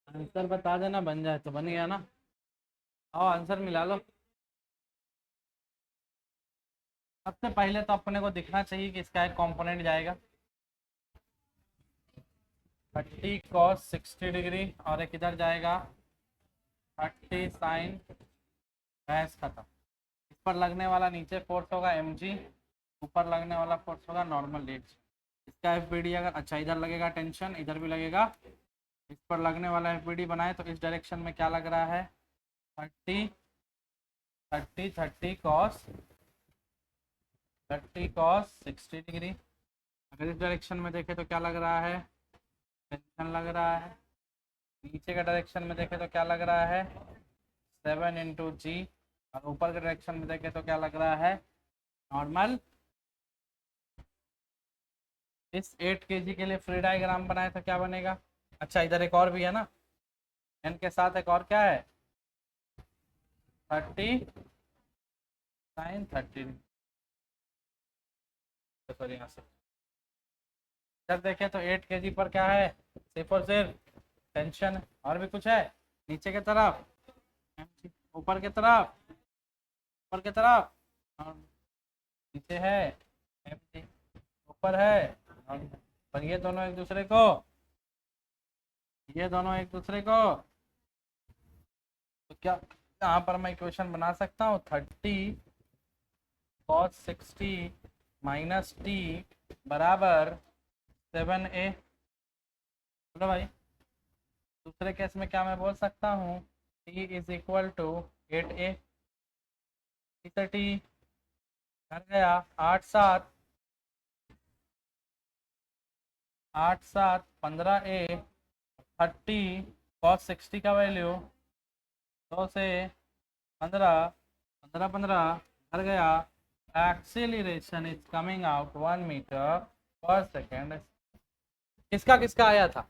आंसर बता देना, बन जाए तो बन गया ना। आओ आंसर मिला लो। सबसे पहले तो अपने को दिखना चाहिए कि इसका एक कंपोनेंट जाएगा 30 cos 60 डिग्री, और एक इधर जाएगा 30 साइन, बहस खत्म। इस पर लगने वाला नीचे फोर्स होगा mg, ऊपर लगने वाला फोर्स होगा नॉर्मल रिएक्शन। इसका एफबीडी अगर, अच्छा इधर लगेगा टेंशन, इधर भी लगेगा। इस पर लगने वाला एफबीडी बनाए तो इस डायरेक्शन में क्या लग रहा है 30 30 cos 60 डिग्री। अगर इस डायरेक्शन में देखें तो क्या लग रहा है, टेंशन लग रहा है। नीचे के डायरेक्शन में देखें तो क्या लग रहा है 7 इंटू जी, और ऊपर के डायरेक्शन में देखें तो क्या लग रहा है नॉर्मल। इस 8 kg के लिए फ्री डायग्राम बनाए तो क्या बनेगा, अच्छा इधर एक और भी है ना, एन के साथ एक और क्या है 30 साइन 30, सॉरी यहाँ से इधर देखें तो 8 kg पर क्या है, सिर्फ और सिर्फ टेंशन। और भी कुछ है नीचे की तरफ, ऊपर की तरफ, ऊपर की तरफ और नीचे है mg, ऊपर है और ये दोनों एक दूसरे को, ये दोनों एक दूसरे को, तो क्या यहाँ पर मैं इक्वेशन बना सकता हूँ 30 cos 60 माइनस टी बराबर 7a। बोलो भाई, दूसरे केस में क्या मैं बोल सकता हूँ t is equal to 8a। T कर गया 8 7 15a, 30 cos 60 का वैल्यू 2 से 15 15 15 कर गया। Acceleration is coming out 1 metre per second. किसका किसका आया था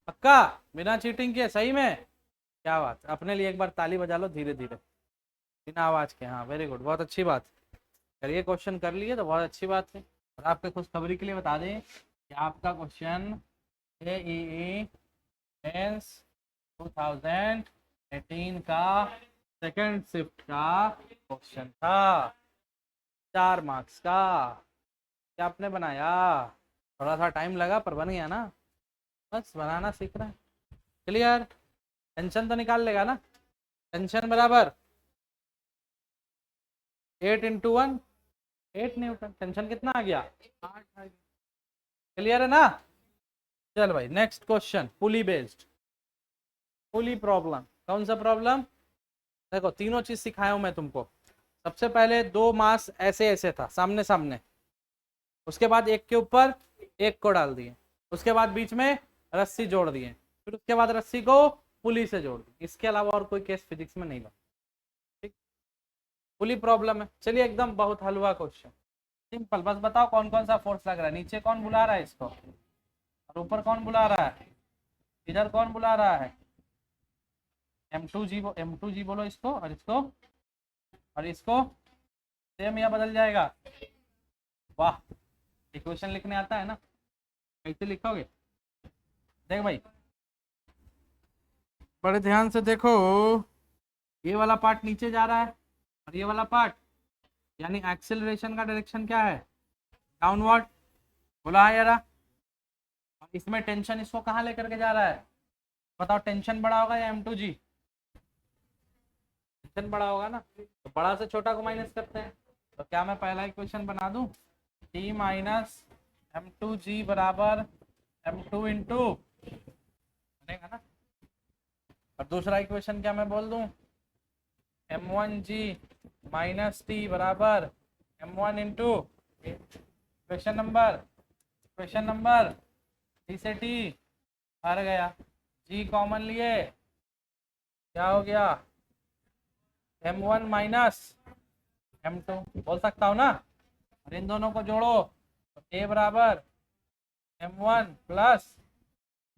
पक्का, बिना चीटिंग के सही में? क्या बात, अपने लिए एक बार ताली बजा लो धीरे धीरे बिना आवाज के। हाँ वेरी गुड, बहुत अच्छी बात। चलिए क्वेश्चन कर लिए तो बहुत अच्छी बात है। और आपके खुशखबरी के लिए बता दें कि आपका क्वेश्चन AEE मेंस 2018 का सेकंड शिफ्ट का क्वेश्चन था, 4 मार्क्स का। क्या आपने बनाया, थोड़ा सा टाइम लगा पर बन गया ना, बस बनाना सीख रहे हैं। क्लियर, टेंशन तो निकाल लेगा ना, टेंशन बराबर 8 इंटू 1 8 न्यूटन, टेंशन कितना आ गया 8 आ गया। क्लियर है ना? चल भाई नेक्स्ट क्वेश्चन, पुली बेस्ड पुली प्रॉब्लम। कौन सा प्रॉब्लम, देखो तीनों चीज सिखाया हूं मैं तुमको। सबसे पहले 2 मास ऐसे ऐसे था सामने सामने, उसके बाद एक के ऊपर एक को डाल दिए, उसके बाद बीच में रस्सी जोड़ दिए, फिर उसके बाद रस्सी को पुली से जोड़ दी। इसके अलावा और कोई केस फिजिक्स में नहीं बना। ठीक, पुली प्रॉब्लम है। चलिए एकदम बहुत हलवा क्वेश्चन, सिंपल। बस बताओ कौन कौन सा फोर्स लग रहा है, नीचे कौन बुला रहा है इसको, और ऊपर कौन बुला रहा है, इधर कौन बुला रहा है M2G बोलो इसको, और इसको और इसको सेम या बदल जाएगा। वाह, इक्वेशन लिखने आता है ना, कैसे लिखोगे देख भाई, बड़े ध्यान से देखो। ये वाला पार्ट नीचे जा रहा है और ये वाला पार्ट, यानी एक्सेलरेशन का डायरेक्शन क्या है डाउनवर्ड, बोला है यारा। और इसमें टेंशन इसको कहाँ लेकर के जा रहा है बताओ, टेंशन बड़ा होगा या M2G, टेंशन बड़ा होगा ना, तो बड़ा से छोटा को माइनस करते हैं। तो क्या मैं पहला इक्वेशन बना दूं T माइनस M2G बराबर M2 इंटू, बनेगा ना। और दूसरा इक्वेशन क्या मैं बोल दूं M1G माइनस टी बराबर M1 into, question number T से टी हर गया, जी कॉमन लिए क्या हो गया M1 माइनस M2 बोल सकता हूँ ना। और इन दोनों को जोड़ो तो A बराबर M1 प्लस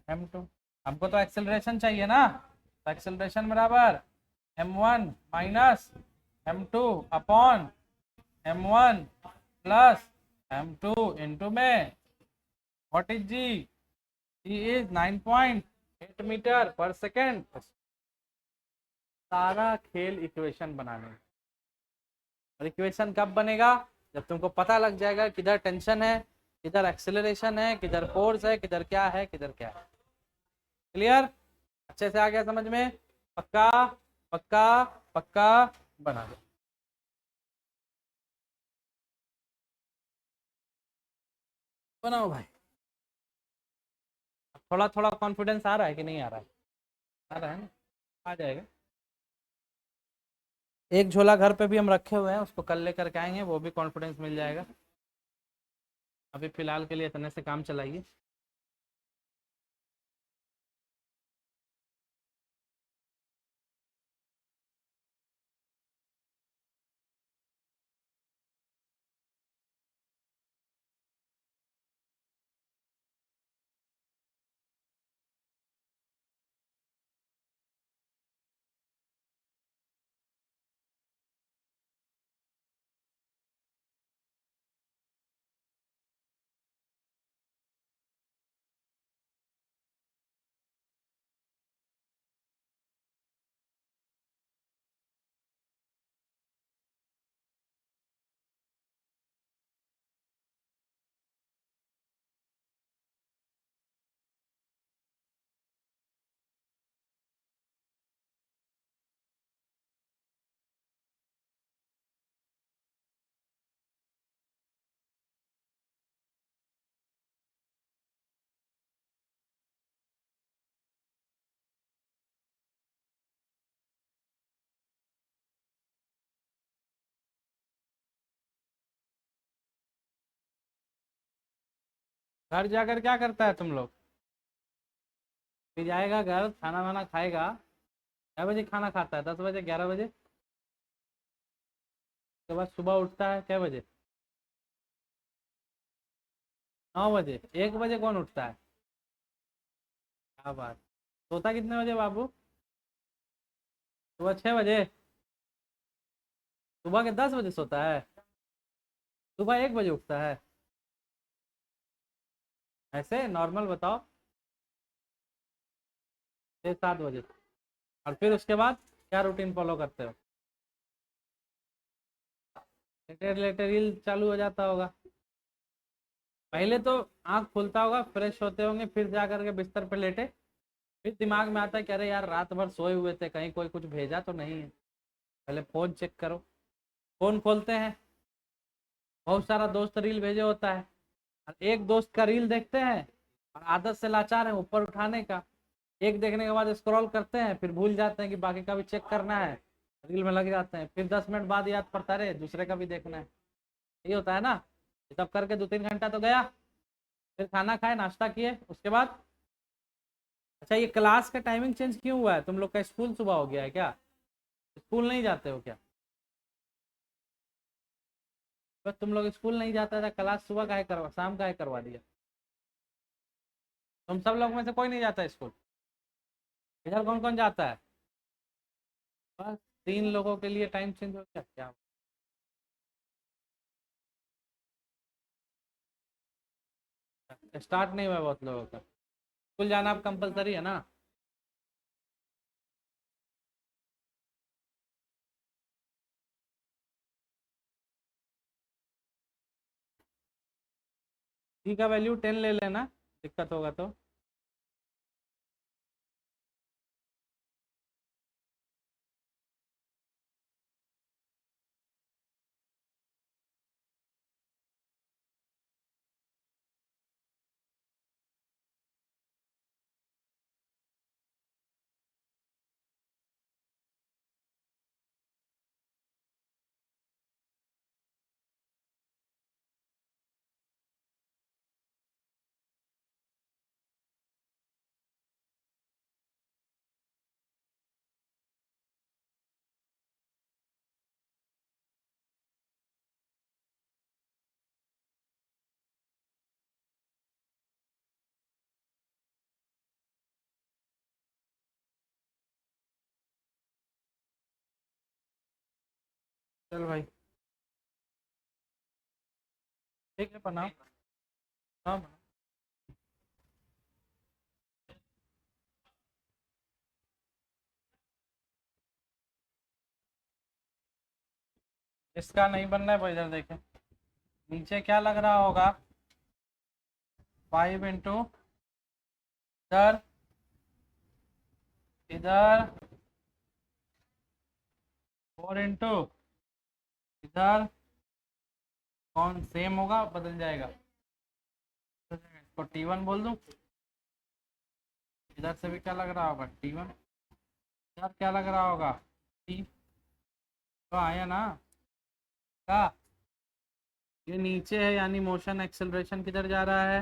M2। हमको तो एक्सेलरेशन चाहिए ना, तो एक्सेलरेशन बराबर M1 minus M2 upon M1 plus M2 into में व्हाट इज जी ही इज 9.8 मीटर पर सेकेंड। सारा खेल इक्वेशन बनाने में। और इक्वेशन कब बनेगा? जब तुमको पता लग जाएगा किधर टेंशन है, किधर एक्सेलरेशन है, किधर फोर्स है, किधर क्या है, किधर क्या है। क्लियर? अच्छे से आ गया समझ में? पक्का पक्का पक्का। बना दो। बनाओ भाई। थोड़ा थोड़ा कॉन्फिडेंस आ रहा है कि नहीं आ रहा है? आ रहा है ना? आ जाएगा। एक झोला घर पे भी हम रखे हुए हैं, उसको कल लेकर के आएंगे, वो भी कॉन्फिडेंस मिल जाएगा। अभी फिलहाल के लिए इतने से काम चलाइए। घर जाकर क्या करता है तुम लोग? फिर जाएगा घर, खाना वाना खाएगा। कै बजे खाना खाता है? 10 बजे, 11 बजे? उसके बाद सुबह उठता है कै बजे? 9 बजे? 1 बजे कौन उठता है? क्या बात। सोता कितने बजे बाबू? सुबह 6 बजे? सुबह के 10 बजे सोता है? सुबह 1 बजे उठता है? ऐसे नॉर्मल बताओ। 6-7 बजे? और फिर उसके बाद क्या रूटीन फॉलो करते हो? लेटे लेटे रील चालू हो जाता होगा। पहले तो आंख खुलता होगा, फ्रेश होते होंगे, फिर जा करके बिस्तर पे लेटे, फिर दिमाग में आता है कि अरे यार रात भर सोए हुए थे, कहीं कोई कुछ भेजा तो नहीं है। पहले फोन चेक करो। फोन खोलते हैं, बहुत सारा दोस्त रील भेजे होता है, और एक दोस्त का रील देखते हैं और आदत से लाचार है ऊपर उठाने का। एक देखने के बाद स्क्रॉल करते हैं, फिर भूल जाते हैं कि बाकी का भी चेक करना है, रील में लग जाते हैं, फिर 10 मिनट बाद याद पड़ता है दूसरे का भी देखना है। यही होता है ना? ये सब करके 2-3 घंटा तो गया। फिर खाना खाए, नाश्ता किए, उसके बाद अच्छा, ये क्लास का टाइमिंग चेंज क्यों हुआ है? तुम लोग का स्कूल सुबह हो गया है क्या? स्कूल नहीं जाते हो क्या? बस तुम लोग स्कूल नहीं जाता था, क्लास सुबह का है करवा, शाम का है करवा दिया। तुम सब लोग में से कोई नहीं जाता स्कूल? इधर कौन कौन जाता है? बस 3 लोगों के लिए टाइम चेंज हो गया क्या? स्टार्ट नहीं हुआ बहुत लोगों का। स्कूल जाना अब कंपलसरी है ना? टी का वैल्यू 10 ले लेना, दिक्कत होगा तो। चल भाई, ठीक है बनाओ। हाँ बनाओ। इसका नहीं बनना है भाई, इधर देखें नीचे क्या लग रहा होगा, 5 इंटू इधर इधर 4 इंटू इधर, कौन सेम होगा बदल जाएगा, इसको T1 बोल दूं। इधर से भी क्या लग रहा होगा T1, इधर क्या लग रहा होगा T, तो आया ना क्या, ये नीचे है यानी मोशन एक्सेलरेशन किधर जा रहा है,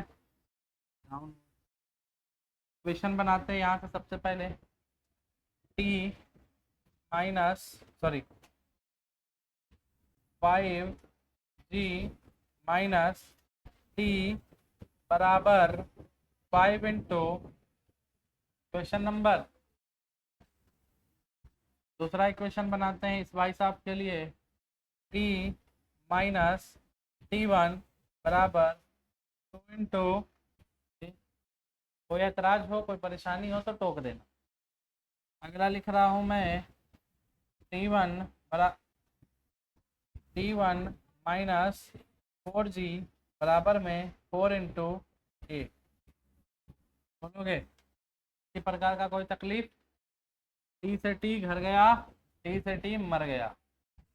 डाउन। इक्वेशन बनाते हैं यहाँ से सबसे पहले, T minus sorry 5G minus T बराबर 5 इंटू इक्वेशन नंबर, दूसरा इक्वेशन बनाते हैं इस भाई साहब के लिए, T माइनस T1 बराबर 2 इंटू, कोई एतराज हो कोई परेशानी हो तो टोक देना। अगला लिख रहा हूँ मैं T1 बरा T1 माइनस 4G बराबर में 4 इंटू 8, बोलोगे इसी प्रकार का कोई तकलीफ, T से T घर गया, T से T मर गया,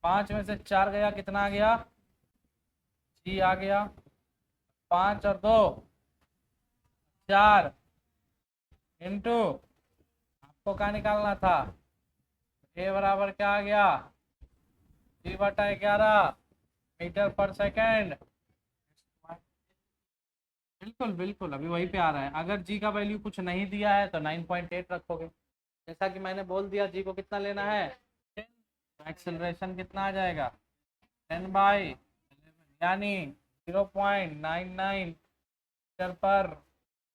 5 में से 4 गया, कितना आ गया G आ गया, 5 और 2 4 इंटू, आपको क्या निकालना था, A बराबर क्या आ गया G/11 मीटर पर सेकेंड, बिल्कुल बिल्कुल अभी वहीं पे आ रहा है। अगर जी का वैल्यू कुछ नहीं दिया है तो 9.8 रखोगे, जैसा कि मैंने बोल दिया जी को कितना लेना है 10, तो एक्सेलरेशन कितना आ जाएगा 10/11 यानी 0.99 मीटर पर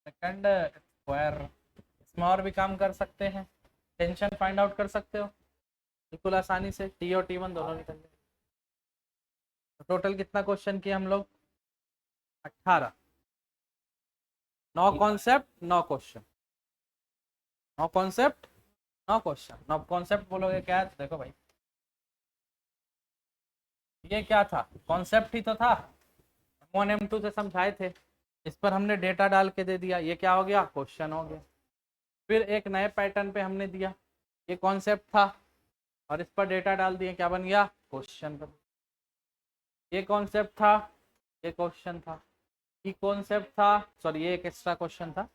सेकंड स्क्वायर। इसमें और भी काम कर सकते हैं, टेंशन फाइंड आउट कर सकते हो बिल्कुल आसानी से, टी और T1 दोनों निकल जाए। तो टोटल कितना क्वेश्चन किया हम लोग 18, 9 concept 9 question, 9 concept 9 question. 9 concept बोलोगे क्या है, देखो भाई ये क्या था, कॉन्सेप्ट ही तो था, M1 M2 से समझाए थे, इस पर हमने डेटा डाल के दे दिया, ये क्या हो गया क्वेश्चन हो गया। फिर एक नए पैटर्न पे हमने दिया, ये कॉन्सेप्ट था और इस पर डेटा डाल दिए, क्या बन गया क्वेश्चन बन, ये कॉन्सेप्ट था ये क्वेश्चन था, ये कॉन्सेप्ट था सॉरी ये एक एक्स्ट्रा क्वेश्चन था,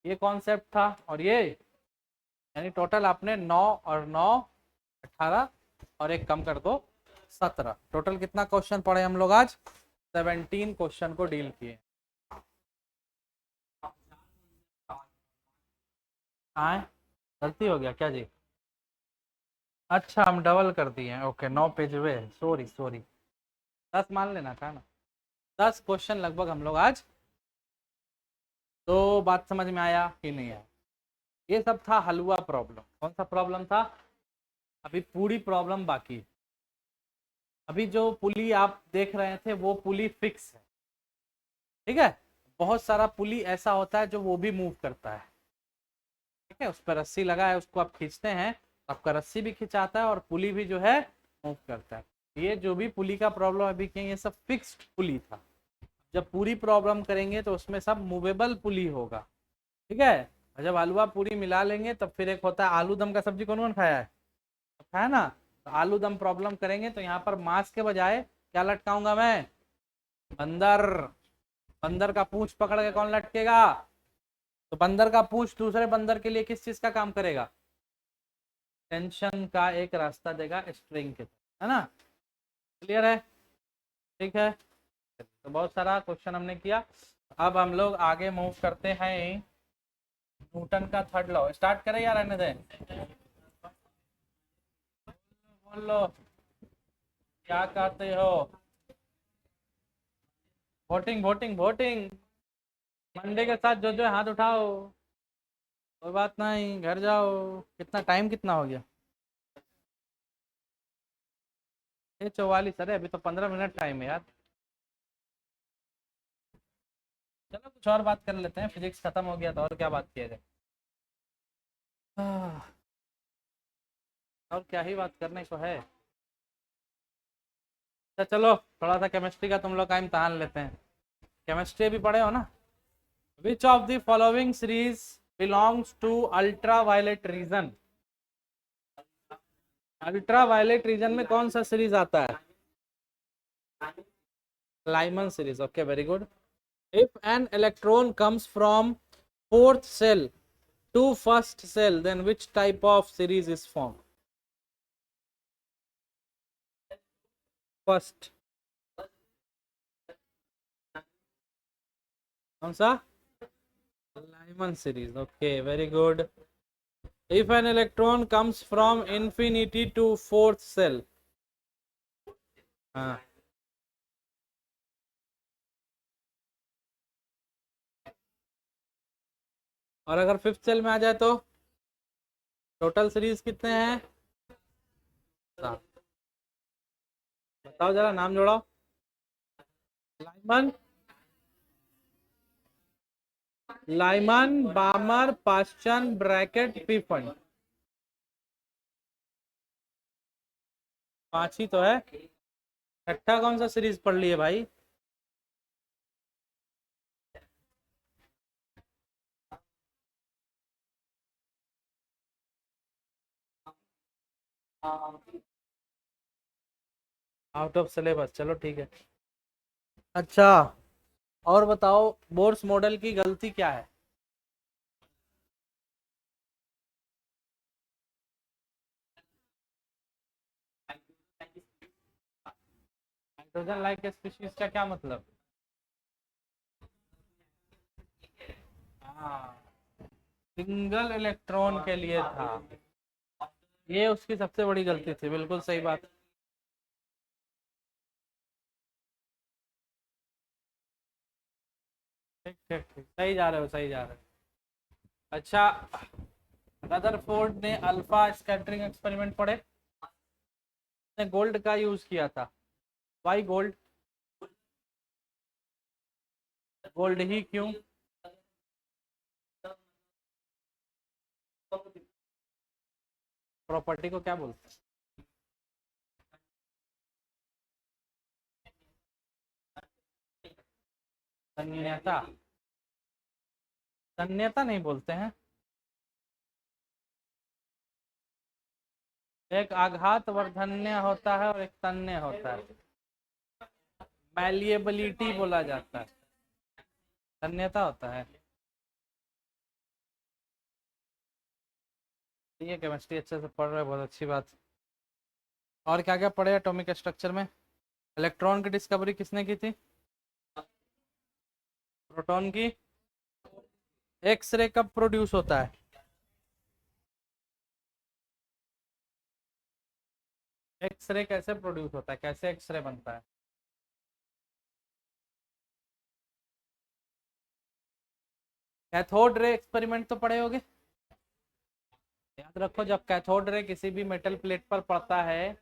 ये कॉन्सेप्ट था और ये, यानी टोटल आपने 9 और 9 18 और एक कम कर दो 17, टोटल कितना क्वेश्चन पढ़े हम लोग आज 17 क्वेश्चन को डील किए। आए गलती हो गया क्या जी, अच्छा हम डबल कर दिए हैं, ओके 9 पेज हुए, सॉरी सॉरी 10 मान लेना था ना, 10 क्वेश्चन लगभग हम लोग आज, तो बात समझ में आया कि नहीं आया। ये सब था हलवा प्रॉब्लम, कौन सा प्रॉब्लम था, अभी पूरी प्रॉब्लम बाकी है। अभी जो पुली आप देख रहे थे वो पुली फिक्स है, ठीक है, बहुत सारा पुली ऐसा होता है जो वो भी मूव करता है, ठीक है, उस पर रस्सी लगा है उसको आप खींचते हैं, आपका रस्सी भी खिंचाता है और पुली भी जो है मूव करता है। ये जो भी पुली का प्रॉब्लम अभी किए ये सब फिक्स्ड पुली था, जब पूरी प्रॉब्लम करेंगे तो उसमें सब मूवेबल पुली होगा, ठीक है। और जब हलवा पूरी मिला लेंगे तब फिर एक होता है आलू दम का सब्जी, कौन कौन खाया है, खाया ना, तो आलू दम प्रॉब्लम करेंगे तो यहाँ पर मांस के बजाय क्या लटकाऊंगा मैं, बंदर, बंदर का पूंछ पकड़ के कौन लटकेगा, तो बंदर का पूंछ दूसरे बंदर के लिए किस चीज का काम करेगा, टेंशन का एक रास्ता देगा स्ट्रिंग के, है ना, क्लियर है, ठीक है। तो बहुत सारा क्वेश्चन हमने किया, अब हम लोग आगे मूव करते हैं, न्यूटन का थर्ड लॉ स्टार्ट करें या रहने दें, बोल लो क्या कहते हो, वोटिंग वोटिंग वोटिंग, मंडे के साथ जो जो हाथ उठाओ, कोई बात नहीं घर जाओ, कितना टाइम कितना हो गया 6:44, अरे अभी तो 15 मिनट टाइम है यार, चलो कुछ और बात कर लेते हैं, फिजिक्स खत्म हो गया तो और क्या बात किया जाए, और क्या ही बात करने को है। तो चलो थोड़ा सा केमिस्ट्री का तुम लोग का इम्तहान लेते हैं। केमिस्ट्री भी पढ़े हो ना। Which of the following series belongs to ultra violet region. Ultra violet region में कौन सा सीरीज आता है? Lyman series. Okay, very good. If an electron comes from fourth shell to first shell, then which type of series is form? First. कौन सा? Lyman series. Okay, very good. If an electron comes from infinity to fourth cell, हाँ, और अगर fifth cell में आ जाए तो total series कितने हैं? सात। बताओ जरा, नाम जोड़ो। Lyman, Lyman, बामर, Paschen, bracket, पीफन। पांच ही तो है। छठा कौन सा सीरीज पढ़ लिए भाई? आउट ऑफ सिलेबस, चलो ठीक है। अच्छा, और बताओ बोर्स मॉडल की गलती क्या है? हाइड्रोजन लाइक स्पीशीज का क्या मतलब? हाँ, सिंगल इलेक्ट्रॉन के लिए था। ये उसकी सबसे बड़ी गलती थी, बिल्कुल सही बात। ठीक ठीक ठीक, सही जा रहे हो, सही जा रहे हो। अच्छा, रदरफोर्ड ने अल्फा स्कैटरिंग एक्सपेरिमेंट पढ़े? ने गोल्ड का यूज किया था। Y gold? गोल्ड ही क्यों? प्रॉपर्टी को क्या बोलते हैं? तन्यता। तन्यता नहीं बोलते हैं। एक आघात वर्धन्य होता है और एक तन्य होता है। मैलिएबिलिटी बोला जाता है। तन्यता होता है। ये केमिस्ट्री अच्छे से पढ़ रहे हो, बहुत अच्छी बात। और क्या क्या पढ़े एटॉमिक स्ट्रक्चर में? इलेक्ट्रॉन की डिस्कवरी किसने की थी? प्रोटॉन की? एक्सरे कब प्रोड्यूस होता है? एक्सरे कैसे प्रोड्यूस होता है, कैसे एक्सरे बनता है? कैथोड रे एक्सपेरिमेंट तो पढ़े होगे। याद रखो, जब कैथोड रे किसी भी मेटल प्लेट पर पड़ता है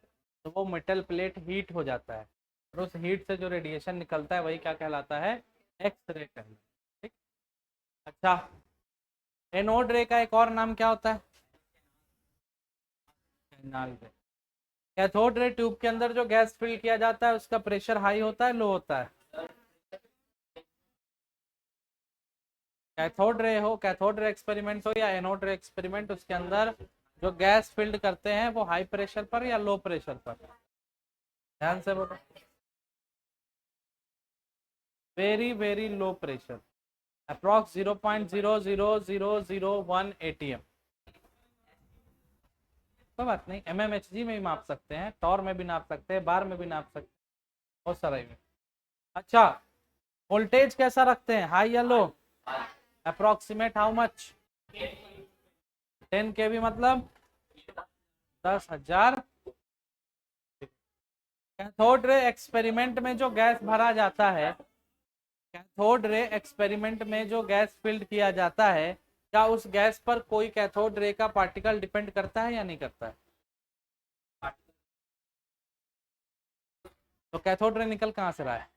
तो वो मेटल प्लेट हीट हो जाता है, और उस हीट से जो रेडिएशन निकलता है वही क्या कहलाता है? एक्सरे कहलाता है। ठीक। अच्छा, एनोड रे का एक और नाम क्या होता है? एनाल रे। कैथोड रे ट्यूब के अंदर जो गैस फिल किया जाता है उसका प्रेशर हाई होता है, लो होता है? कैथोड रे हो, कैथोड रे एक्सपेरिमेंट हो या एनोड रे एक्सपेरिमेंट, उसके अंदर जो गैस फिल्ड करते हैं वो हाई प्रेशर पर या लो प्रेशर पर? ध्यान से बोलो। Very very low pressure, approx 0.00001 ATM. कोई बात नहीं, एमएमएचजी में भी माप सकते हैं, टॉर में भी नाप सकते हैं, बार में भी नाप सकते हैं, बहुत सारा में। अच्छा, वोल्टेज कैसा रखते हैं, हाई या low? Approximate how much? 10 kV मतलब 10,000। कैथोड रे एक्सपेरिमेंट में जो गैस भरा जाता है, कैथोड रे एक्सपेरिमेंट में जो गैस फिल्ड किया जाता है, क्या उस गैस पर कोई कैथोड रे का पार्टिकल डिपेंड करता है या नहीं करता है? तो कैथोड रे निकल कहाँ से रहा है?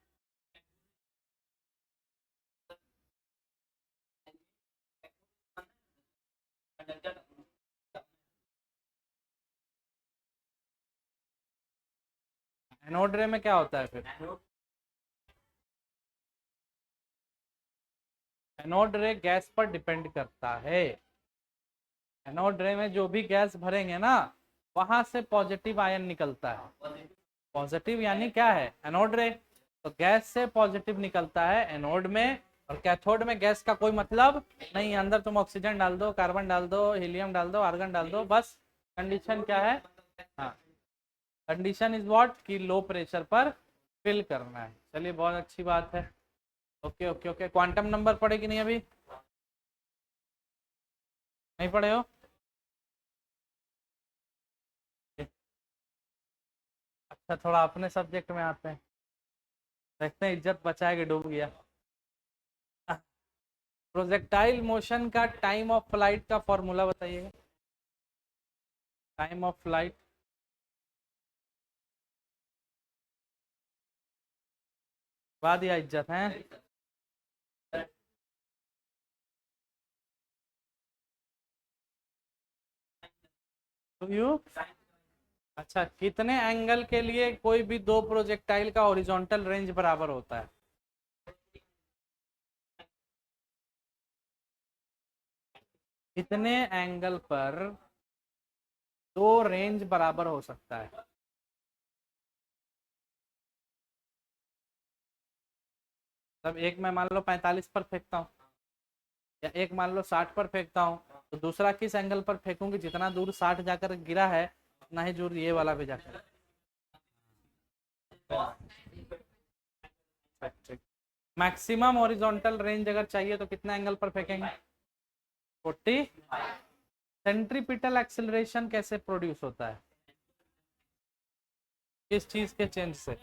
एनोड रे में क्या होता है फिर? एनोड रे गैस पर डिपेंड करता है। एनोड रे में जो भी गैस भरेंगे ना, वहां से पॉजिटिव आयन निकलता है। पॉजिटिव यानी क्या है? एनोड रे। तो गैस से पॉजिटिव निकलता है एनोड में, और कैथोड में गैस का कोई मतलब नहीं। अंदर तुम ऑक्सीजन डाल दो, कार्बन डाल दो, हीलियम डाल दो, आर्गन डाल दो, बस कंडीशन क्या है? हाँ, कंडीशन इज व्हाट कि लो प्रेशर पर फिल करना है। चलिए, बहुत अच्छी बात है। Okay okay okay. Quantum number पढ़े कि नहीं? अभी नहीं पढ़े हो? अच्छा, थोड़ा अपने सब्जेक्ट में आते हैं, देखते हैं इज्जत बचाए कि डूब गया। प्रोजेक्टाइल मोशन का टाइम ऑफ फ्लाइट का फॉर्मूला बताइएगा। Time of flight. बाद या इज्जत है। To you. अच्छा, कितने एंगल के लिए कोई भी दो प्रोजेक्टाइल का हॉरिजॉन्टल रेंज बराबर होता है? कितने एंगल पर दो रेंज बराबर हो सकता है? तब एक मैं मान लो 45 पर फेंकता हूँ, या एक मान लो 60 पर फेंकता हूँ, तो दूसरा किस एंगल पर फेंकूंगी? जितना दूर 60 जाकर गिरा है, उतना ही दूर ये वाला भी जाकर। मैक्सिमम हॉरिजॉन्टल रेंज अगर चाहिए तो कितना एंगल पर फेंकेंगे? 40। सेंट्रीपिटल एक्सेलरेशन कैसे प्रोड्यूस होता है? किस चीज के चेंज से?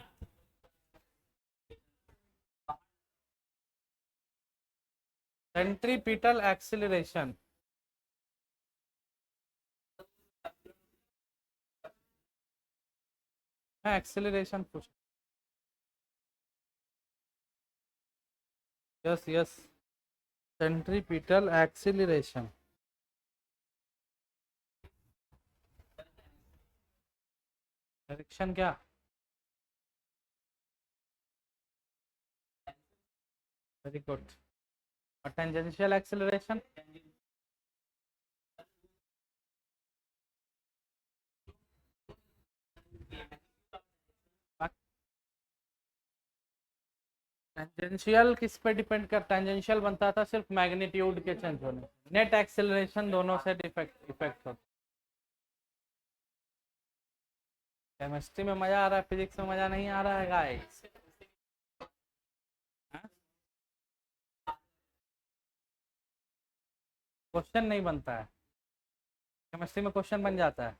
Centripetal acceleration. मैं एक्सेलरेशन पूछ। Yes yes, centripetal acceleration. Direction क्या? Very good. और टेंजेंशियल एक्सेलरेशन? टेंजेंशियल किस पे डिपेंड कर? टेंजेंशियल बनता था सिर्फ मैग्नीट्यूड के चेंज होने। नेट एक्सेलरेशन दोनों से इफेक्ट होता। केमिस्ट्री में मजा आ रहा है, फिजिक्स में मजा नहीं आ रहा है गाइस? क्वेश्चन नहीं बनता है, केमिस्ट्री में क्वेश्चन बन जाता है।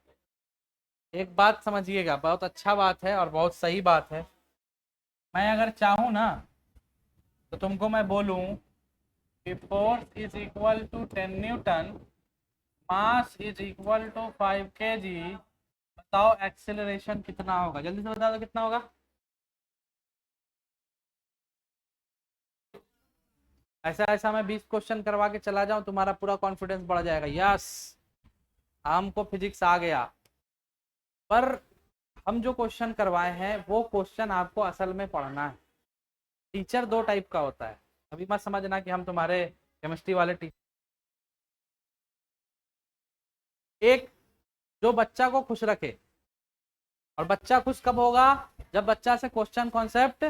एक बात समझिएगा, बहुत अच्छा बात है और बहुत सही बात है। मैं अगर चाहूँ ना, तो तुमको मैं बोलूँ कि force is equal to 10 newton, mass is equal to 5 kg। बताओ एक्सेलरेशन कितना होगा? जल्दी से बता दो कितना होगा। ऐसा ऐसा मैं 20 क्वेश्चन करवा के चला जाऊं, तुम्हारा पूरा कॉन्फिडेंस बढ़ जाएगा। यस, हमको फिजिक्स आ गया। पर हम जो क्वेश्चन करवाए हैं वो क्वेश्चन आपको असल में पढ़ना है। टीचर दो टाइप का होता है, अभी मत समझना कि हम तुम्हारे केमिस्ट्री वाले टीचर। एक, जो बच्चा को खुश रखे। और बच्चा खुश कब होगा? जब बच्चा से क्वेश्चन कॉन्सेप्ट,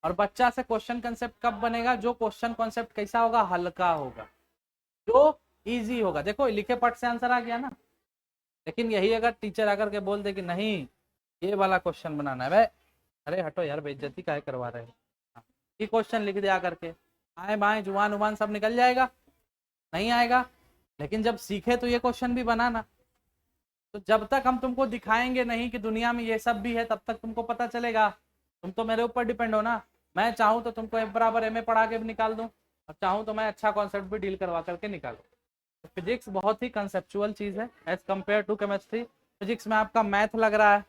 और बच्चा से क्वेश्चन कॉन्सेप्ट कब बनेगा? जो क्वेश्चन कॉन्सेप्ट कैसा होगा? हल्का होगा, जो इजी होगा। देखो, लिखे पट से आंसर आ गया ना। लेकिन यही अगर टीचर आकर के बोल दे कि नहीं, ये वाला क्वेश्चन बनाना है, भाई अरे हटो यार, बेइज्जती काहे करवा रहे हैं। ये क्वेश्चन लिख दिया करके आए बाएं जुबान उबान सब निकल जाएगा? नहीं आएगा। लेकिन जब सीखे तो ये क्वेश्चन भी बनाना। तो जब तक हम तुमको दिखाएंगे नहीं कि दुनिया में ये सब भी है, तब तक तुमको पता चलेगा। तुम तो मेरे ऊपर डिपेंड हो ना। मैं चाहूँ तो तुमको F बराबर ma पढ़ा के भी निकाल दूँ, और चाहूँ तो मैं अच्छा कॉन्सेप्ट भी डील करवा करके निकालूँ। तो फिजिक्स बहुत ही कंसेप्चुअल चीज़ है as compared to chemistry. Physics में आपका मैथ लग रहा है,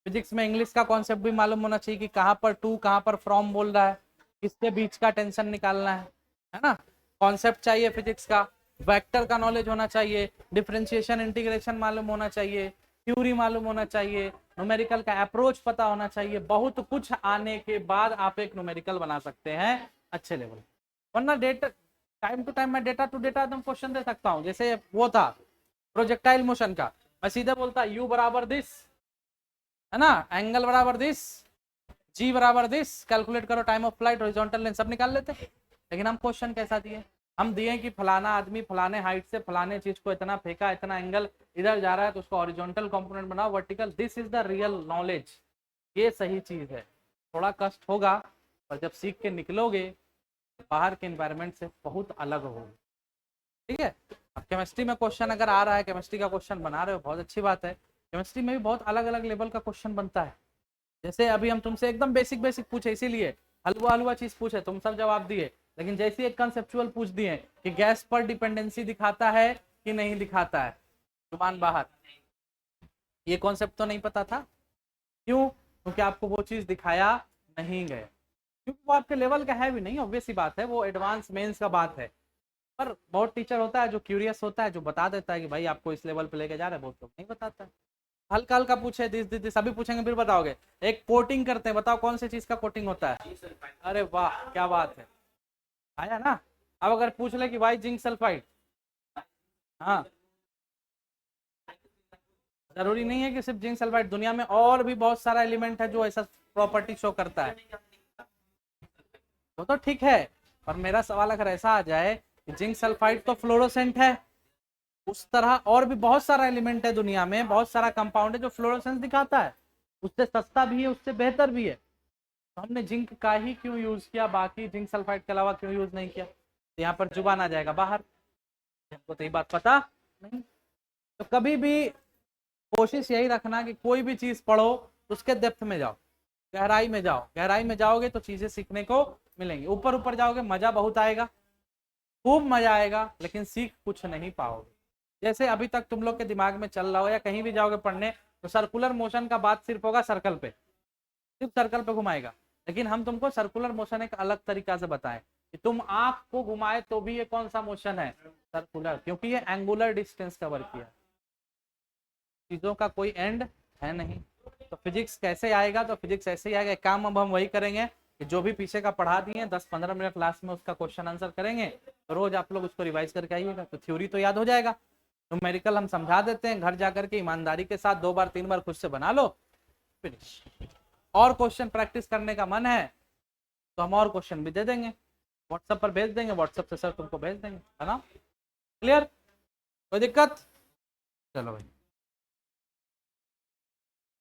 फिजिक्स में इंग्लिश का कॉन्सेप्ट भी मालूम होना चाहिए कि कहाँ पर टू कहाँ पर फ्रॉम बोल रहा है, किसके बीच का टेंशन निकालना है ना। कॉन्सेप्ट चाहिए फिजिक्स का, वेक्टर का नॉलेज होना चाहिए, डिफरेंशिएशन इंटीग्रेशन मालूम होना चाहिए, थ्योरी मालूम होना चाहिए, न्यूमेरिकल का अप्रोच पता होना चाहिए, बहुत कुछ आने के बाद आप एक न्यूमेरिकल बना सकते हैं अच्छे लेवल। वरना डेटा टाइम टू टाइम मैं डेटा टू डेटा एकदम क्वेश्चन दे सकता हूँ। जैसे वो था प्रोजेक्टाइल मोशन का, मैं सीधे बोलता यू बराबर दिस, है ना, एंगल बराबर दिस, जी बराबर दिस, कैलकुलेट करो time of flight, horizontal length, सब निकाल लेते। लेकिन हम क्वेश्चन कैसा दिए, हम दिए कि फलाना आदमी फलाने हाइट से फलाने चीज को इतना फेंका, इतना एंगल इधर जा रहा है, तो उसको हॉरिजॉन्टल कंपोनेंट बनाओ, vertical, this is the real knowledge, ये सही चीज है। थोड़ा कष्ट होगा, पर जब सीख के निकलोगे बाहर के एनवायरनमेंट से बहुत अलग होगा। ठीक है। अब केमिस्ट्री में क्वेश्चन अगर आ रहा है, केमिस्ट्री का क्वेश्चन बना रहे हो, बहुत अच्छी बात है। केमिस्ट्री में भी बहुत अलग अलग लेवल का क्वेश्चन बनता है। जैसे अभी हम तुमसे एकदम बेसिक बेसिक पूछे, इसीलिए हलवा हलवा चीज पूछे, तुम सब जवाब दिए, लेकिन जैसे एक कंसेप्चुअल पूछ दिए कि गैस पर डिपेंडेंसी दिखाता है कि नहीं दिखाता है, जुबान बाहर, ये कॉन्सेप्ट तो नहीं पता था। क्यों? क्योंकि आपको वो चीज दिखाया नहीं गया, क्योंकि वो आपके लेवल का है भी नहीं, ऑब्वियस सी बात है, वो एडवांस मेंस का बात है। पर बहुत टीचर होता है जो क्यूरियस होता है, जो बता देता है कि भाई आपको इस लेवल पे लेके जा रहा है, बहुत लोग नहीं बताता है। हल्का हल्का पूछे, दिस अभी पूछेंगे फिर बताओगे। एक कोटिंग करते हैं, बताओ कौन सी चीज का कोटिंग होता है? अरे वाह क्या बात है, आया ना। अब अगर पूछ ले कि भाई जिंक सल्फाइड, हाँ, जरूरी नहीं है कि सिर्फ जिंक सल्फाइड, दुनिया में और भी बहुत सारा एलिमेंट है जो ऐसा प्रॉपर्टी शो करता है। तो ठीक है, पर मेरा सवाल अगर ऐसा आ जाए कि जिंक सल्फाइड तो फ्लोरोसेंट है, उस तरह और भी बहुत सारा एलिमेंट है दुनिया में, बहुत सारा कंपाउंड है जो फ्लोरोसेंस दिखाता है, उससे सस्ता भी है, उससे बेहतर भी है, तो हमने जिंक का ही क्यों यूज किया, बाकी जिंक सल्फाइड के अलावा क्यों यूज नहीं किया? तो यहाँ पर जुबान आ जाएगा बाहर, हमको तो ये बात पता नहीं। तो कभी भी कोशिश यही रखना कि कोई भी चीज पढ़ो उसके डेप्थ में जाओ, गहराई में जाओ, गहराई में जाओगे तो चीजें सीखने को मिलेंगी। ऊपर ऊपर जाओगे मजा बहुत आएगा, खूब मजा आएगा, लेकिन सीख कुछ नहीं पाओगे। जैसे अभी तक तुम लोग के दिमाग में चल रहा हो, या कहीं भी जाओगे पढ़ने तो सर्कुलर मोशन का बात सिर्फ होगा सर्कल पे, सिर्फ सर्कल पे घुमाएगा। लेकिन हम तुमको सर्कुलर मोशन एक अलग तरीका से बताएं कि तुम आंख को घुमाए तो भी ये कौन सा मोशन है, सर्कुलर, क्योंकि ये एंगुलर डिस्टेंस कवर किया, चीजों का कोई एंड है नहीं। तो फिजिक्स कैसे आएगा? तो फिजिक्स ऐसे ही आएगा। काम अब हम वही करेंगे कि जो भी पीछे का पढ़ा दिए 10-15 मिनट क्लास में उसका क्वेश्चन आंसर करेंगे, तो रोज आप लोग उसको रिवाइज करके आइएगा, तो थ्योरी तो याद हो जाएगा। न्यूमेरिकल हम समझा देते हैं, घर जाकर के ईमानदारी के साथ 2 बार 3 बार खुद से बना लो, फिनिश। और क्वेश्चन प्रैक्टिस करने का मन है तो हम और क्वेश्चन भी दे देंगे, व्हाट्सएप पर भेज देंगे, व्हाट्सएप से सर तुमको भेज देंगे, है ना? क्लियर? कोई दिक्कत? चलो भाई।